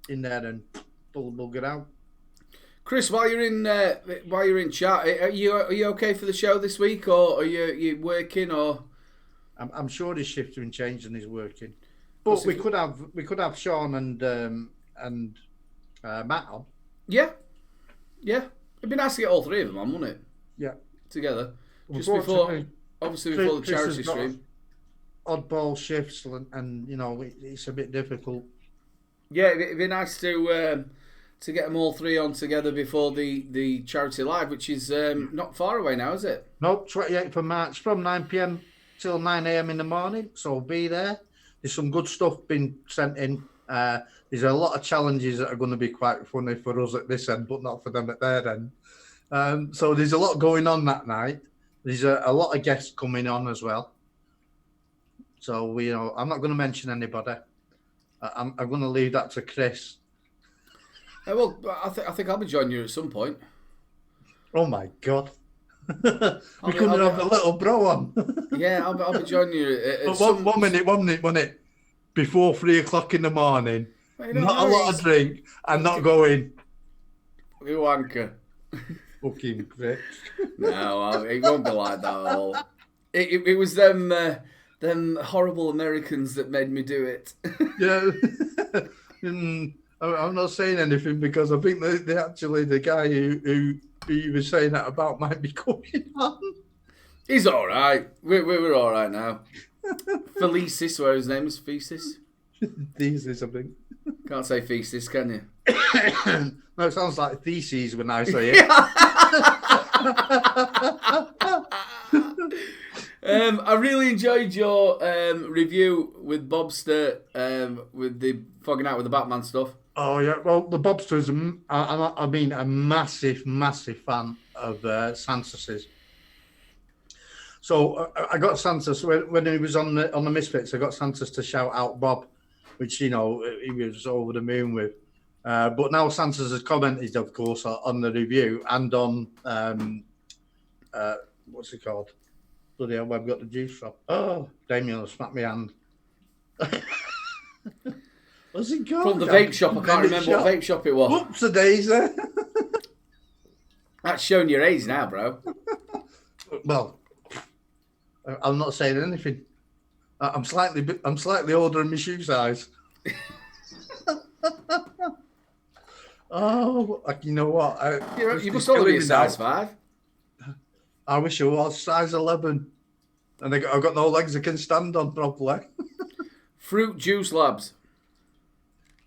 in there and pull the bugger out. Chris, while you're in chat, are you okay for the show this week, or are you working, or? I'm sure his shift and changed and he's working. But we could have Sean and Matt on. Yeah. It'd be nice to get all three of them on, wouldn't it? Yeah. Together, just before, Unfortunately, obviously before the Chris has charity got- stream. oddball shifts, and it's a bit difficult. Yeah, it'd be nice to get them all three on together before the charity live, which is not far away now, is it? Nope, 28th of March from 9 p.m. till 9 a.m. in the morning. So be there. There's some good stuff been sent in. There's a lot of challenges that are going to be quite funny for us at this end, but not for them at their end. So there's a lot going on that night. There's a lot of guests coming on as well. So I'm not going to mention anybody. I'm going to leave that to Chris. Well, I think I'll be joining you at some point. Oh my God. We couldn't have the little bro on. Yeah, I'll be joining you. At one minute. Before 3 o'clock in the morning, not a lot of drink, and not going. You wanker. Fucking Chris. No, it won't be like that at all. It was them horrible Americans that made me do it. Yeah. I'm not saying anything because I think the guy who you were saying that about might be coming on. He's all right. We're all right now. Felicis, where his name is Thesis. Thesis, I think. Can't say Thesis, can you? No, it sounds like theses when I say it. I really enjoyed your review with Bobster with the fogging out with the Batman stuff. Oh yeah, well the Bobsters, I mean a massive fan of Santas's. So I got Santas when he was on the Misfits. I got Santas to shout out Bob, which he was over the moon with. But now Santas has commented, of course, on the review and on what's it called? Bloody hell, where I've got the juice from. Oh, Damien will smack my hand. What's it called? From the vape shop. I can't remember what vape shop it was. Whoops a daisy. That's showing your age now, bro. Well, I'm not saying anything. I'm slightly older in my shoe size. Oh, you know what? You must only be a size 5. I wish I was size 11. And I've got no legs I can stand on properly. Fruit Juice Labs.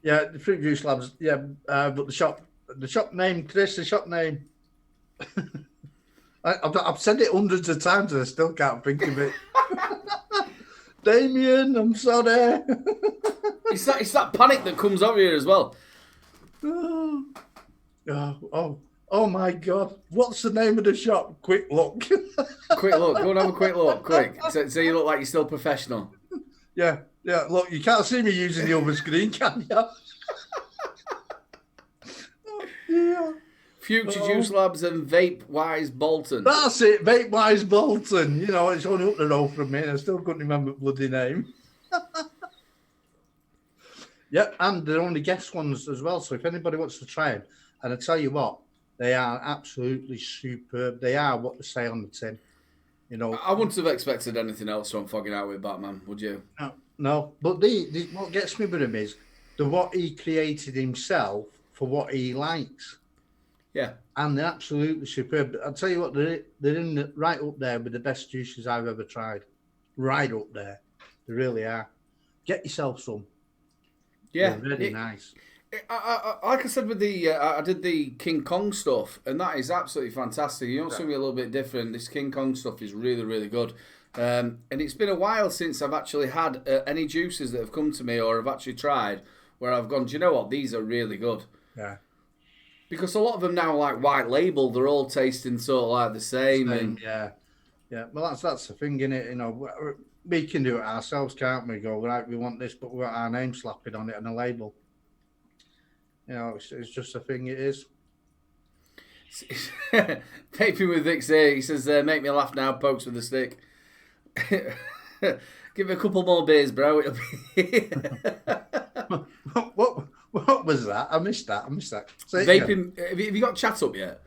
Yeah, the Fruit Juice Labs. Yeah, but the shop name, Chris, the shop name. I've said it hundreds of times and I still can't think of it. Damien, I'm sorry. It's that panic that comes over you as well. Oh my God. What's the name of the shop? Quick look. Quick look. Go and have a quick look. Quick. So you look like you're still professional. Yeah. Look, you can't see me using the other screen, can you? Yeah. Future Juice Labs and Vape Wise Bolton. That's it, Vape Wise Bolton. It's only up the road from me and I still couldn't remember the bloody name. Yep, and they're only guest ones as well. So if anybody wants to try them, and I tell you what, they are absolutely superb. They are what they say on the tin. I wouldn't have expected anything else from Fogging Out with Batman, would you? No. But what gets me with him is what he created himself for what he likes. Yeah. And they're absolutely superb. I'll tell you what, they're right up there with the best juices I've ever tried. Right up there. They really are. Get yourself some. Yeah. They're really nice. Like I said with I did the King Kong stuff, and that is absolutely fantastic. Something a little bit different. This King Kong stuff is really, really good. And it's been a while since I've actually had any juices that have come to me or have actually tried where I've gone, do you know what? These are really good. Yeah. Because a lot of them now are like white label. They're all tasting sort of like the same. Yeah. Well, that's the thing, innit? We can do it ourselves, can't we? Go, right, we want this, but we want our name slapped on it and a label. It's just a thing it is. Vaping with Vic's here. He says, make me laugh now, pokes with a stick. Give me a couple more beers, bro. It'll be... What was that? I missed that. Vaping. Have you got chat up yet?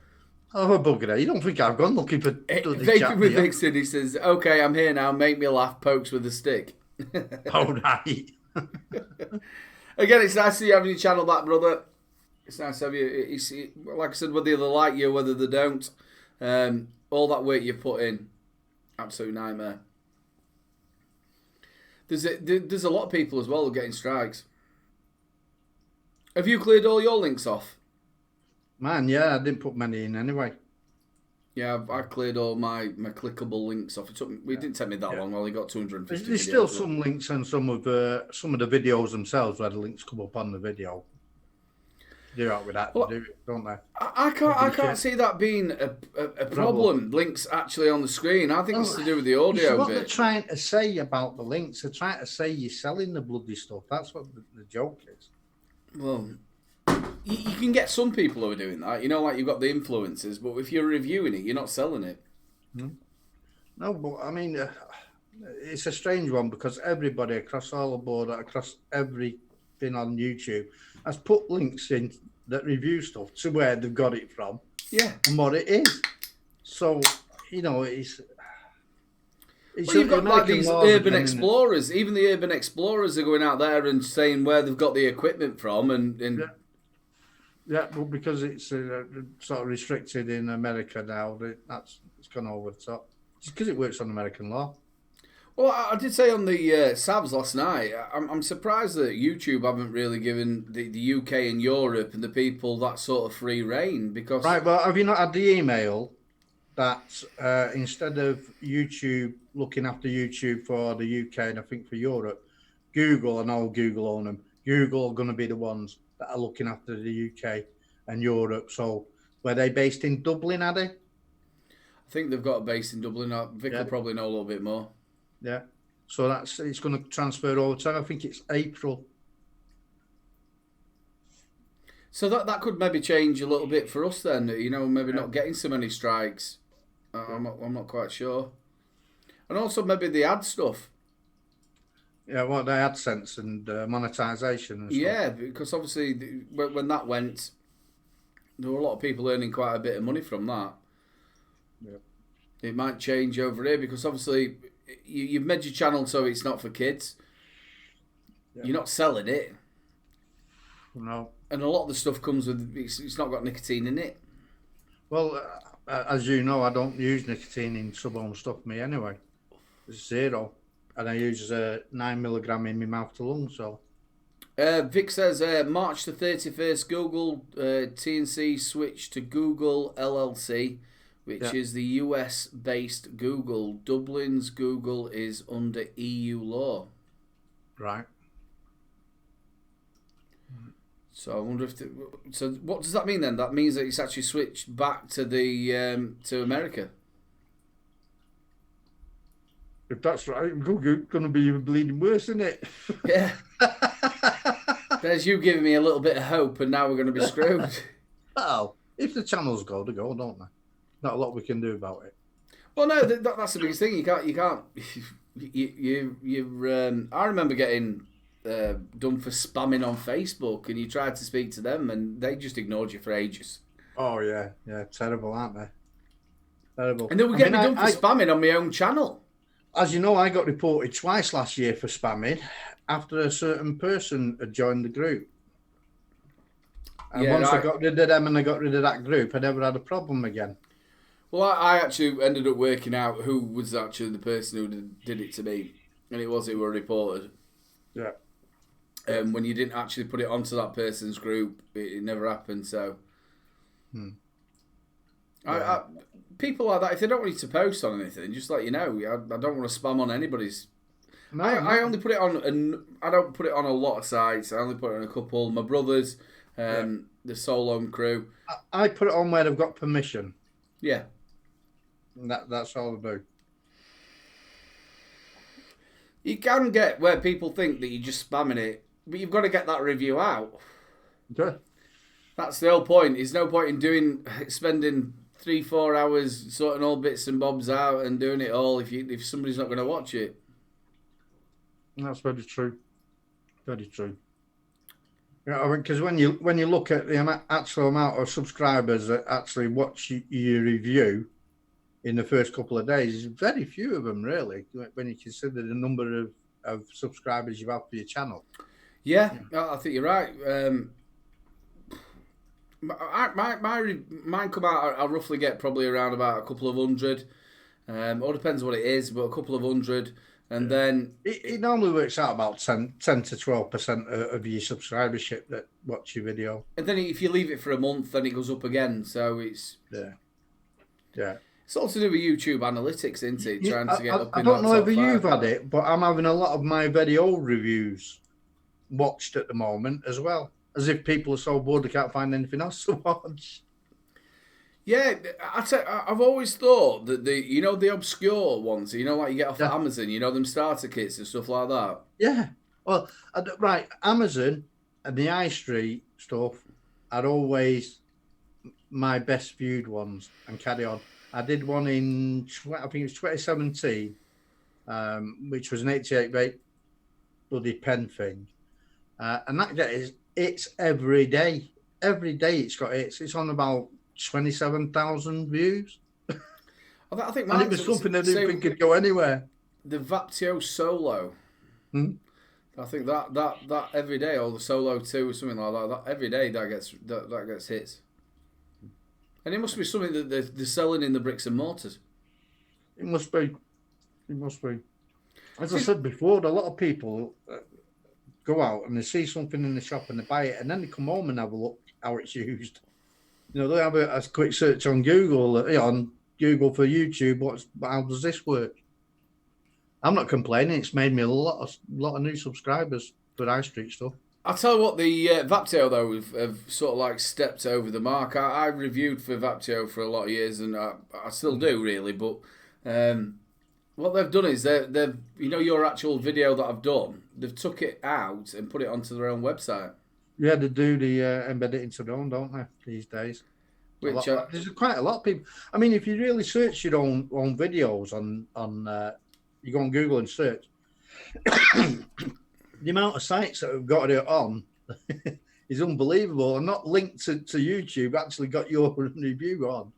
Oh, bugger. You don't think I've gone looking for Vaping with Vixen. He says, okay, I'm here now. Make me laugh, pokes with a stick. All right. Again, it's nice to see you having your channel back, brother. It's nice to have you. Like I said, whether they like you, whether they don't, all that work you put in, absolute nightmare. There's a lot of people as well who are getting strikes. Have you cleared all your links off? Man, yeah, I didn't put many in anyway. Yeah, I cleared all my clickable links off. It didn't take me that long. I only got 250. There's still some links on some of the videos themselves where the links come up on the video. Do out with that, don't they? I can't see that being a problem. Links actually on the screen. I think it's to do with the audio what bit. they're trying to say about the links. They're trying to say you're selling the bloody stuff. That's what the joke is. Well, you can get some people who are doing that. You know, like you've got the influencers, but if you're reviewing it, you're not selling it. No, but I mean, it's a strange one because everybody across all the board, across everything on YouTube, has put links in that review stuff to where they've got it from. Yeah. And what it is. So, you know, it's well, you've got like these urban explorers. Even the urban explorers are going out there and saying where they've got the equipment from, and yeah, but because it's sort of restricted in America now, it's gone over the top. It's because it works on American law. Well, I did say on the Savs last night, I'm surprised that YouTube haven't really given the UK and Europe and the people that sort of free reign because. Right, but have you not had the email that instead of YouTube looking after YouTube for the UK and I think for Europe, Google, and all Google own them, Google are going to be the ones that are looking after the UK and Europe. So were they based in Dublin, are they? I think they've got a base in Dublin. Vic will probably know a little bit more. Yeah. So it's going to transfer over time. I think it's April. So that could maybe change a little bit for us then. You know, maybe not getting so many strikes. I'm not quite sure. And also maybe the ad stuff. Yeah, well, the AdSense and monetization and stuff. Yeah, because obviously when that went, there were a lot of people earning quite a bit of money from that. Yeah. It might change over here because obviously you've made your channel so it's not for kids. Yeah. You're not selling it. No. And a lot of the stuff comes with, it's not got nicotine in it. Well, as you know, I don't use nicotine in sub-home stuff me anyway. It's 0. And I use 9 milligram in my mouth to lung, so. Vic says, March the 31st, Google TNC switched to Google LLC, which is the US-based Google. Dublin's Google is under EU law. Right. So I wonder if... So what does that mean then? That means that it's actually switched back to the to America. If that's right, Google's going to be even bleeding worse, isn't it? Yeah. There's you giving me a little bit of hope, and now we're going to be screwed. Well, if the channels go, they go, don't they? Not a lot we can do about it. Well, no, that's the biggest thing. You can't. I remember getting done for spamming on Facebook, and you tried to speak to them, and they just ignored you for ages. Oh yeah, terrible, aren't they? Terrible. And they were getting me done for spamming on my own channel. As you know, I got reported twice last year for spamming after a certain person had joined the group. And once I got rid of them and I got rid of that group, I never had a problem again. Well, I actually ended up working out who was actually the person who did it to me. And it was who were reported. Yeah. When you didn't actually put it onto that person's group, it never happened, so... Yeah. People like that, if they don't want you to post on anything, just let you know. I don't want to spam on anybody's. No, I only put it on, and I don't put it on a lot of sites. I only put it on a couple. My brothers, the solo crew. I put it on where they've got permission. Yeah, and that's all I do. You can get where people think that you're just spamming it, but you've got to get that review out. Okay. That's the whole point. There's no point in spending 3-4 hours sorting all bits and bobs out and doing it all if somebody's not going to watch it. That's very true. Very true. Yeah, because when you look at the actual amount of subscribers that actually watch your review in the first couple of days, very few of them really. When you consider the number of subscribers you have for your channel. Yeah, I think you're right. Mine come out, I'll roughly get probably around about a couple of hundred. All depends what it is, but a couple of hundred. And then it normally works out about 10 to 12% of your subscribership that watch your video. And then if you leave it for a month, then it goes up again. So it's It's all to do with YouTube analytics, isn't it? Trying to get up. I don't know if you've had it, but I'm having a lot of my video reviews watched at the moment as well. As if people are so bored they can't find anything else to watch. Yeah, I've always thought that the obscure ones, like you get off Amazon, them starter kits and stuff like that. Yeah. Well, right, Amazon and the high street stuff are always my best viewed ones and carry on. I did one in, I think it was 2017, which was an 88 vape bloody pen thing. And that it's every day. Every day it's got hits. It's on about 27,000 views. I think and it was something I didn't think could go anywhere. The Vaptio Solo. I think that every day, or the Solo 2 or something like that every day that gets hits. And it must be something that they're selling in the bricks and mortars. It must be. As I said before, a lot of people go out and they see something in the shop and they buy it, and then they come home and have a look how it's used. They have a quick search on Google, on Google for YouTube. How does this work? I'm not complaining. It's made me a lot of new subscribers for high street stuff. I'll tell you what, the Vaptio, though, have sort of like stepped over the mark. I reviewed for Vaptio for a lot of years, and I still do, really. But what they've done is they've your actual video that I've done, they've took it out and put it onto their own website. Yeah, they do embed it into their own, don't they, these days? There's quite a lot of people. I mean, if you really search your own videos on you go on Google and search, the amount of sites that have got it on is unbelievable. And not linked to YouTube, actually got your review on.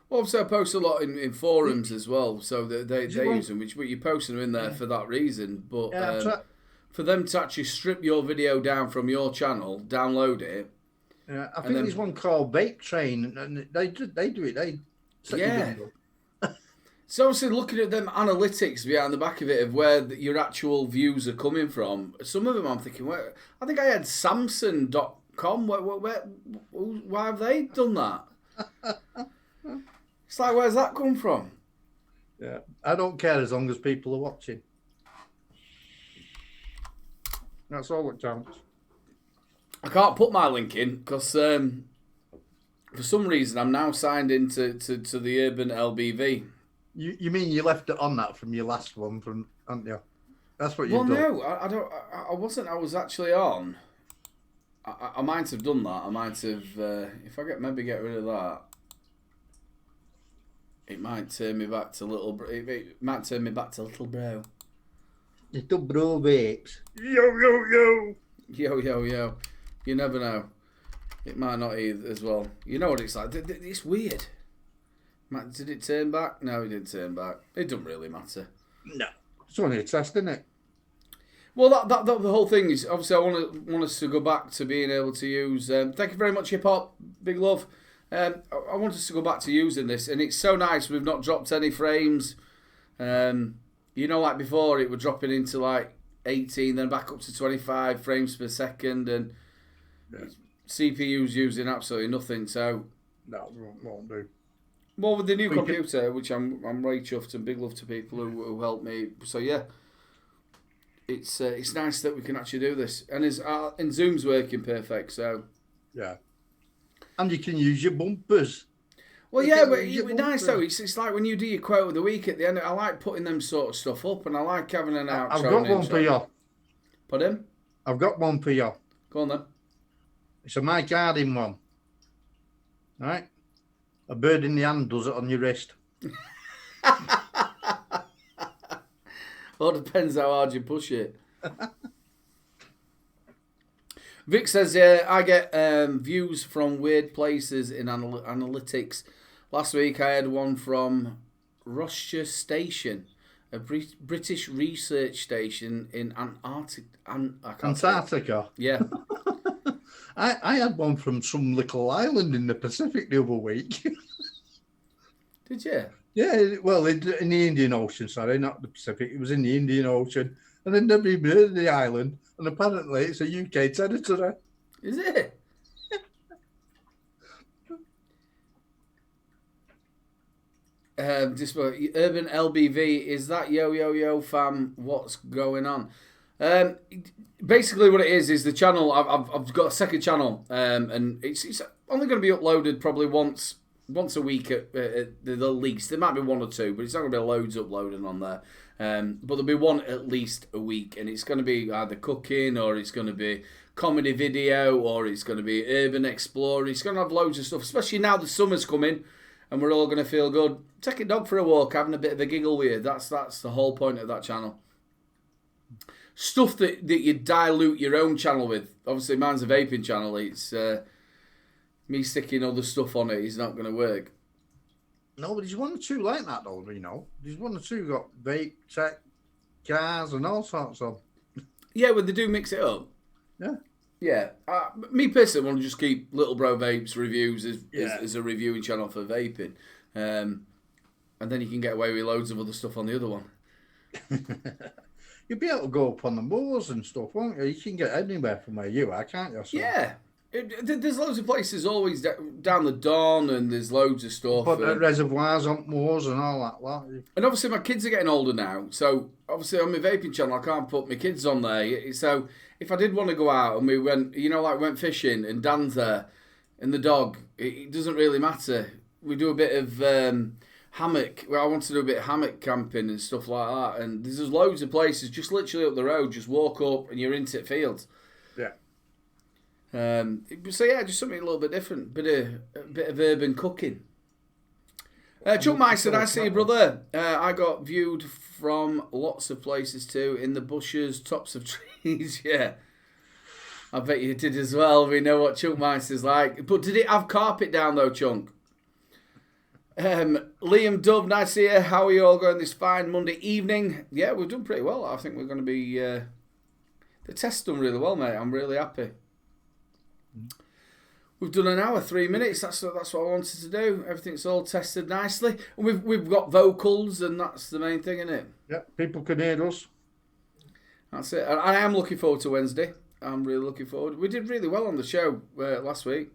Well, obviously I post a lot in forums as well, so they use them, which you're posting them in there for that reason. But for them to actually strip your video down from your channel, download it. Yeah, I think there's one called Vape Train, and they do it. So obviously looking at them analytics behind the back of it of where your actual views are coming from, some of them I'm thinking, I think I had Samson.com. Why have they done that? It's like, where's that come from? Yeah, I don't care as long as people are watching. That's all that counts. I can't put my link in because for some reason I'm now signed into to the Urban LBV. You mean you left it on that from your last one, haven't you? That's what you've done. Well, no, I don't. I wasn't. I was actually on. I might have done that. I might have. If I maybe get rid of that, it might turn me back to little. It might turn me back to little bro. Little bro vapes. Yo. Yo. You never know. It might not either as well. You know what it's like. It's weird. Did it turn back? No, it didn't turn back. It doesn't really matter. No, it's only a test, isn't it? Well, that the whole thing is obviously I want us to go back to being able to use. Thank you very much, Hip Hop. Big love. I want us to go back to using this, and it's so nice. We've not dropped any frames. Like before, it was dropping into like 18, then back up to 25 frames per second, and CPU's using absolutely nothing. So no, won't do. Well, with the new computer, which I'm very chuffed, and big love to people who helped me. So yeah, it's nice that we can actually do this, and Zoom's working perfect. So yeah, and you can use your bumpers. Well, yeah, but it's nice though. It's like when you do your quote of the week at the end. I like putting them sort of stuff up, and I like having an outro. I've got one for you. Pardon? I've got one for you. Go on then. It's a Mike Harding one. All right. A bird in the hand does it on your wrist. Well, it depends how hard you push it. Vic says, I get views from weird places in analytics. Last week I had one from Rossiter Station, a British research station in Antarctica. Yeah. I had one from some little island in the Pacific the other week. Did you? Yeah, well, in the Indian Ocean, sorry, not the Pacific. It was in the Indian Ocean, and then they've been near the island, and apparently it's a UK territory. Is it? Just Urban LBV, is that yo fam? What's going on? Basically, what it is the channel. I've got a second channel, and it's only going to be uploaded probably once a week at the least. There might be one or two, but it's not going to be loads uploading on there. But there'll be one at least a week, and it's going to be either cooking, or it's going to be comedy video, or it's going to be urban exploring. It's going to have loads of stuff, especially now the summer's coming. And we're all going to feel good. Take a dog for a walk, having a bit of a giggle with you. That's the whole point of that channel. Stuff that you dilute your own channel with. Obviously, mine's a vaping channel. It's me sticking other stuff on it is not going to work. No, but there's one or two like that, though, you know. There's one or two got vape, tech, cars, and all sorts of. Yeah, well, they do mix it up. Yeah. Yeah, me personally want to just keep Little Bro Vapes reviews as a reviewing channel for vaping, and then you can get away with loads of other stuff on the other one. You'll be able to go up on the moors and stuff, won't you? You can get anywhere from where you are, can't you? So. Yeah, there's loads of places always down the Don, and there's loads of stuff. But reservoirs on moors and all that lot. And obviously my kids are getting older now, so obviously on my vaping channel I can't put my kids on there. So if I did want to go out and we went, went fishing and Dan's there and the dog, it doesn't really matter. We do a bit of hammock. Well, I want to do a bit of hammock camping and stuff like that. And there's loads of places just literally up the road. Just walk up and you're into fields. Yeah. So yeah, just something a little bit different. A bit of urban cooking. Chuck Meister, I see you, brother. I got viewed from lots of places too, in the bushes, tops of trees. Yeah, I bet you did as well. We know what Chuck Meister's like. But did it have carpet down though, Chunk? Liam Dove, nice to see you. How are you all going this fine Monday evening? Yeah, we've done pretty well. I think we're going to be. The test's done really well, mate. I'm really happy. We've done an hour, 3 minutes. That's what I wanted to do. Everything's all tested nicely. And we've got vocals, and that's the main thing, isn't it? Yeah, people can hear us. That's it. I am looking forward to Wednesday. I'm really looking forward. We did really well on the show last week.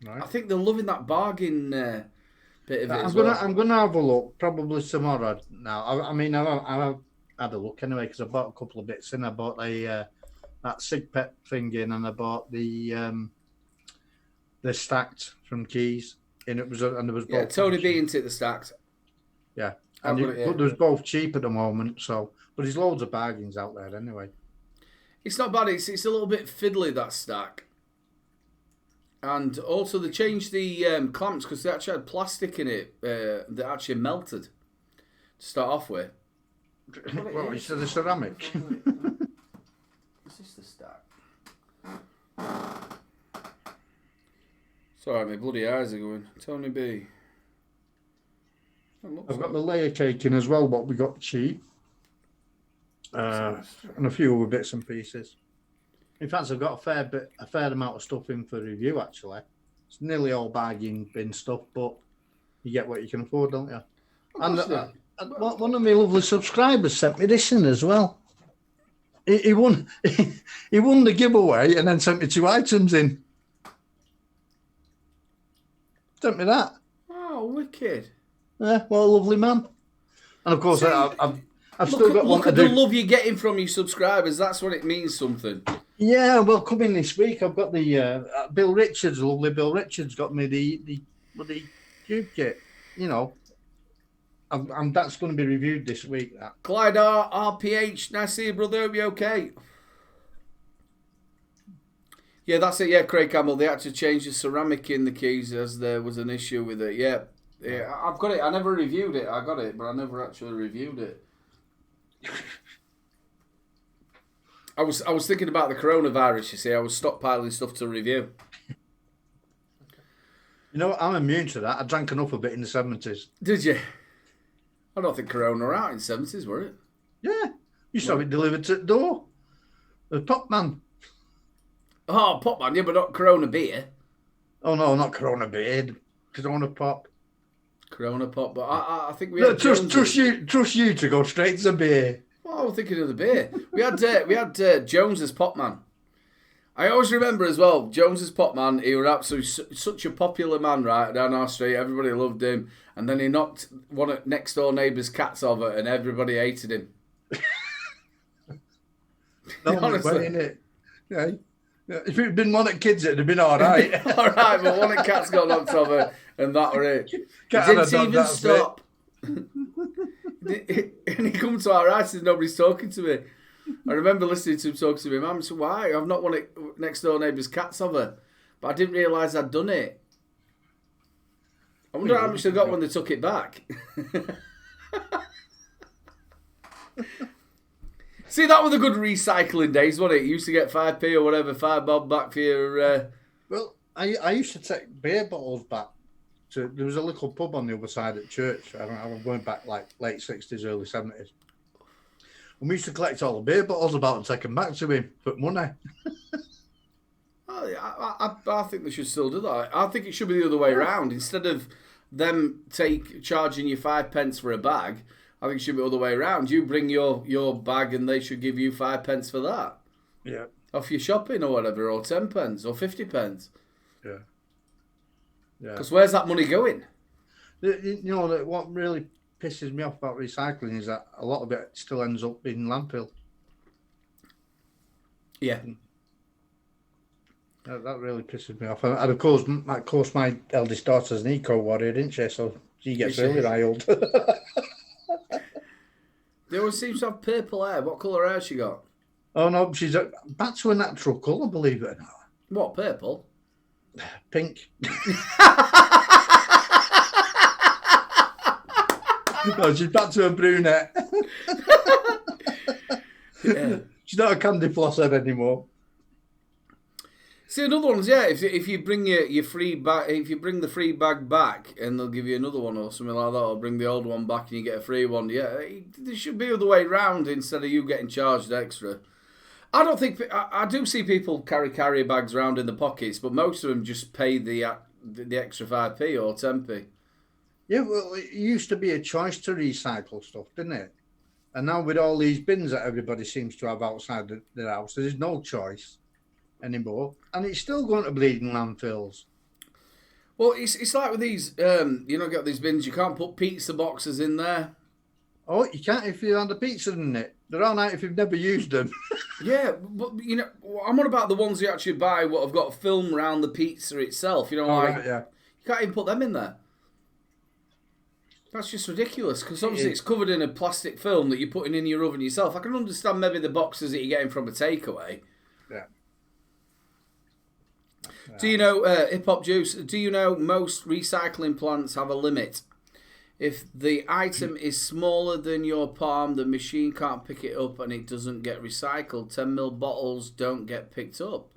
Right. I think they're loving that bargain bit of it. I'm gonna have a look probably tomorrow. Now, I've had a look anyway because I bought a couple of bits in. I bought that Sig Pet thing in, and I bought the Stacked from Keys, and there was both. Tony B into the Stacked. Yeah, but there's both cheap at the moment. So, but there's loads of bargains out there anyway. It's not bad. It's a little bit fiddly, that stack, and also they changed the clamps because they actually had plastic in it that actually melted to start off with. Well, it's the ceramic. Is this the stack? Sorry, my bloody eyes are going. Tony B. I've got the layer cake in as well, but we got cheap. And a few other bits and pieces. In fact, I've got a fair amount of stuff in for review, actually. It's nearly all bargain bin stuff, but you get what you can afford, don't you? And one of my lovely subscribers sent me this in as well. He won the giveaway and then sent me 2 items in. Sent me that. Oh, wicked. Yeah, what a lovely man. And of course, I've still got one to do. Look at the love you're getting from your subscribers. That's when it means something. Yeah, well, coming this week, I've got the Bill Richards, lovely Bill Richards, got me the tube kit. You know, that's going to be reviewed this week. That. Clyde RPH, nice to see you, brother. Hope you're okay. Yeah, that's it. Yeah, Craig Campbell. They had to change the ceramic in the keys as there was an issue with it. Yeah, I've got it. I never reviewed it. I got it, but I never actually reviewed it. I was thinking about the coronavirus. You see, I was stockpiling stuff to review. You know, I'm immune to that. I drank enough of it in the 70s. Did you? I don't think Corona were out in the 70s, were it? Yeah, you saw it delivered to the door. The Pop Man. Oh, Pop Man, yeah, but not Corona beer. Oh no, not Corona beer. Corona Pop. Corona pop, but I think we No, had trust you to go straight to beer. Well, I was thinking of the beer. We had Jones's Pop Man. I always remember as well, Jones's Pop Man, he was absolutely such a popular man, right, down our street. Everybody loved him. And then he knocked one of next door neighbour's cats over and everybody hated him. Honestly. It? Yeah. If it had been one of the kids, it'd have been all right. All right, but one of the cats got knocked over and that were it. He didn't even stop. And he come to our house and nobody's talking to me. I remember listening to him talking to my mum. So why? I've not one of next door neighbour's cats over. But I didn't realise I'd done it. I wonder how much they got when they took it back. See, that were the good recycling days, wasn't it? You used to get 5p or whatever, 5 bob back for your... Well, I used to take beer bottles back. There was a little pub on the other side at church. I was going back like late 60s, early 70s. And we used to collect all the beer bottles about and take them back to him for money. I think they should still do that. I think it should be the other way around. Instead of them charging you 5 pence for a bag, I think it should be the other way around. You bring your bag and they should give you 5 pence for that. Yeah. Off your shopping or whatever, or 10 pence or 50 pence. Yeah. Yeah. Because where's that money going? You know, what really pisses me off about recycling is that a lot of it still ends up in landfill. Yeah. That really pisses me off. And of course, my eldest daughter's an eco warrior, didn't she? So she gets really riled. They always seem to have purple hair. What colour hair she got? Oh no, she's back to a natural colour, believe it or not. What, purple? Pink. No, she's back to a brunette. Yeah. She's not a candy flosser anymore. See, another one's, yeah, if you bring your free bag, if you bring the free bag back and they'll give you another one or something like that, or bring the old one back and you get a free one, yeah, there should be the other way round instead of you getting charged extra. I don't think, I do see people carry bags around in the pockets, but most of them just pay the extra 5p or 10p. Yeah, well, it used to be a choice to recycle stuff, didn't it? And now with all these bins that everybody seems to have outside their house, there's no choice anymore, and it's still going to bleed in landfills. Well, it's like with these, got these bins. You can't put pizza boxes in there. Oh, you can't if you had a pizza in it. They're all right if you've never used them. Yeah, but I'm on about the ones you actually buy. What have got film around the pizza itself. Right, yeah. You can't even put them in there. That's just ridiculous because obviously it's covered in a plastic film that you're putting in your oven yourself. I can understand maybe the boxes that you're getting from a takeaway. Yeah. Do you know, Hip Hop Juice, do you know most recycling plants have a limit? If the item is smaller than your palm, the machine can't pick it up and it doesn't get recycled. 10ml bottles don't get picked up.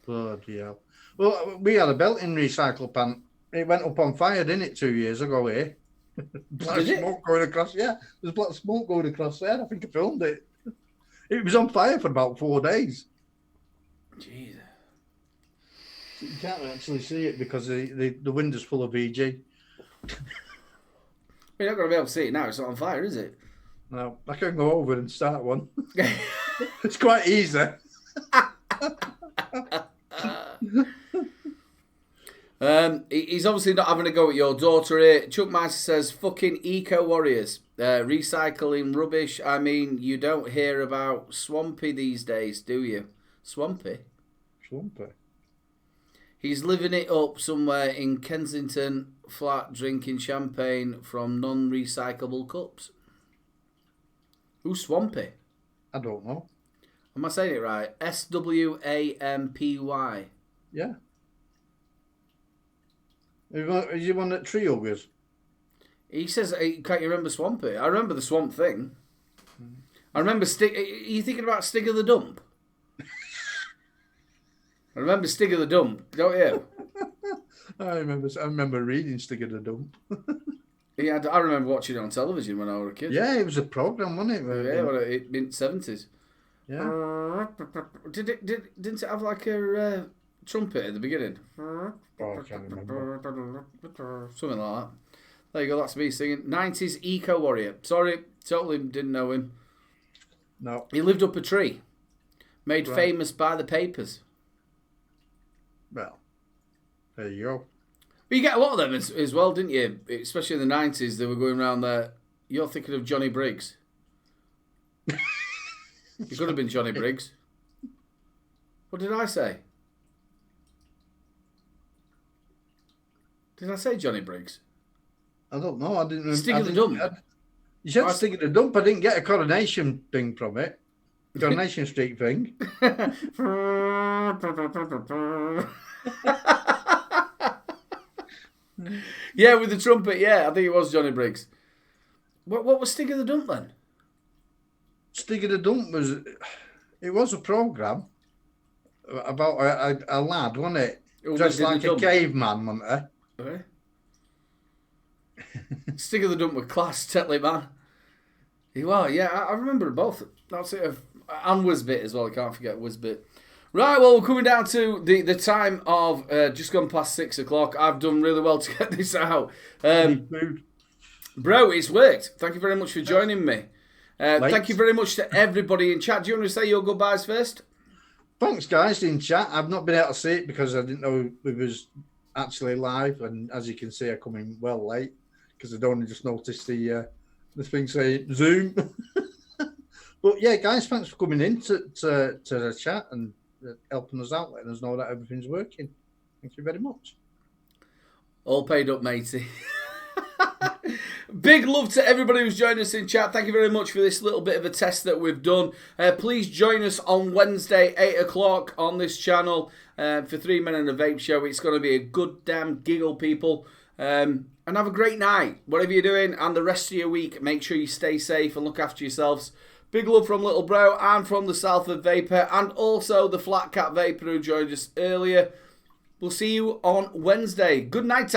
Bloody hell. Well, we had a Belting recycle plant. It went up on fire, didn't it, 2 years ago here? Black smoke going across, yeah. There's black smoke going across there. I think I filmed it. It was on fire for about 4 days. Jesus. You can't actually see it because the window's full of VG. You're not going to be able to see it now. It's not on fire, is it? No, I can go over and start one. It's quite easy. He's obviously not having a go at your daughter here. Chuck Meister says, fucking eco-warriors. Recycling rubbish. I mean, you don't hear about Swampy these days, do you? Swampy? Swampy. He's living it up somewhere in Kensington, flat, drinking champagne from non-recyclable cups. Who's Swampy? I don't know. Am I saying it right? S-W-A-M-P-Y. Yeah. Is he one that tree huggers? He says, can't you remember Swampy? I remember the Swamp Thing. I remember Are you thinking about Stig of the Dump? I remember Stig of the Dump, don't you? I remember reading Stig of the Dump. Yeah, I remember watching it on television when I was a kid. Yeah, it was a programme, wasn't it? Yeah, well, it in 70s. Yeah. Didn't it have like a trumpet at the beginning? Oh, I can't remember. Something like that. There you go, that's me singing. 90s Eco Warrior. Sorry, totally didn't know him. No. He lived up a tree. Made Right. famous by the papers. Well, there you go. But you get a lot of them as well, didn't you? Especially in the 90s, they were going around there. You're thinking of Johnny Briggs. He could have been Johnny Briggs. What did I say? Did I say Johnny Briggs? I don't know. I didn't. Stick of the dump. You said stick of the dump. I didn't get a coronation thing from it. Coronation Street thing. Yeah, with the trumpet. Yeah, I think it was Johnny Briggs. What was Stick of the Dump then? Stick of the dump was a program about a lad, wasn't it? Who Dressed lived in like the a dump. caveman, wasn't it? Okay. Stick of the Dump with class, Tetley man. You are, yeah, I remember both. That's it. And Whizbit as well, I can't forget Whizbit. Right, well, we're coming down to the time of just gone past 6 o'clock. I've done really well to get this out. Bro, it's worked. Thank you very much for joining me. Thank you very much to everybody in chat. Do you want to say your goodbyes first? Thanks, guys, in chat. I've not been able to see it because I didn't know it was actually live. And as you can see, I come in well late because I'd only just noticed the thing saying Zoom. But yeah, guys, thanks for coming in to the chat and helping us out, letting us know that everything's working. Thank you very much. All paid up, matey. Big love to everybody who's joined us in chat. Thank you very much for this little bit of a test that we've done. Please join us on Wednesday, 8 o'clock on this channel for 3 Men and a Vape Show. It's going to be a good damn giggle, people. And have a great night, whatever you're doing, and the rest of your week. Make sure you stay safe and look after yourselves. Big love from Little Bro and from the Salford Vapor, and also the Flat Cat Vapor who joined us earlier. We'll see you on Wednesday. Good night.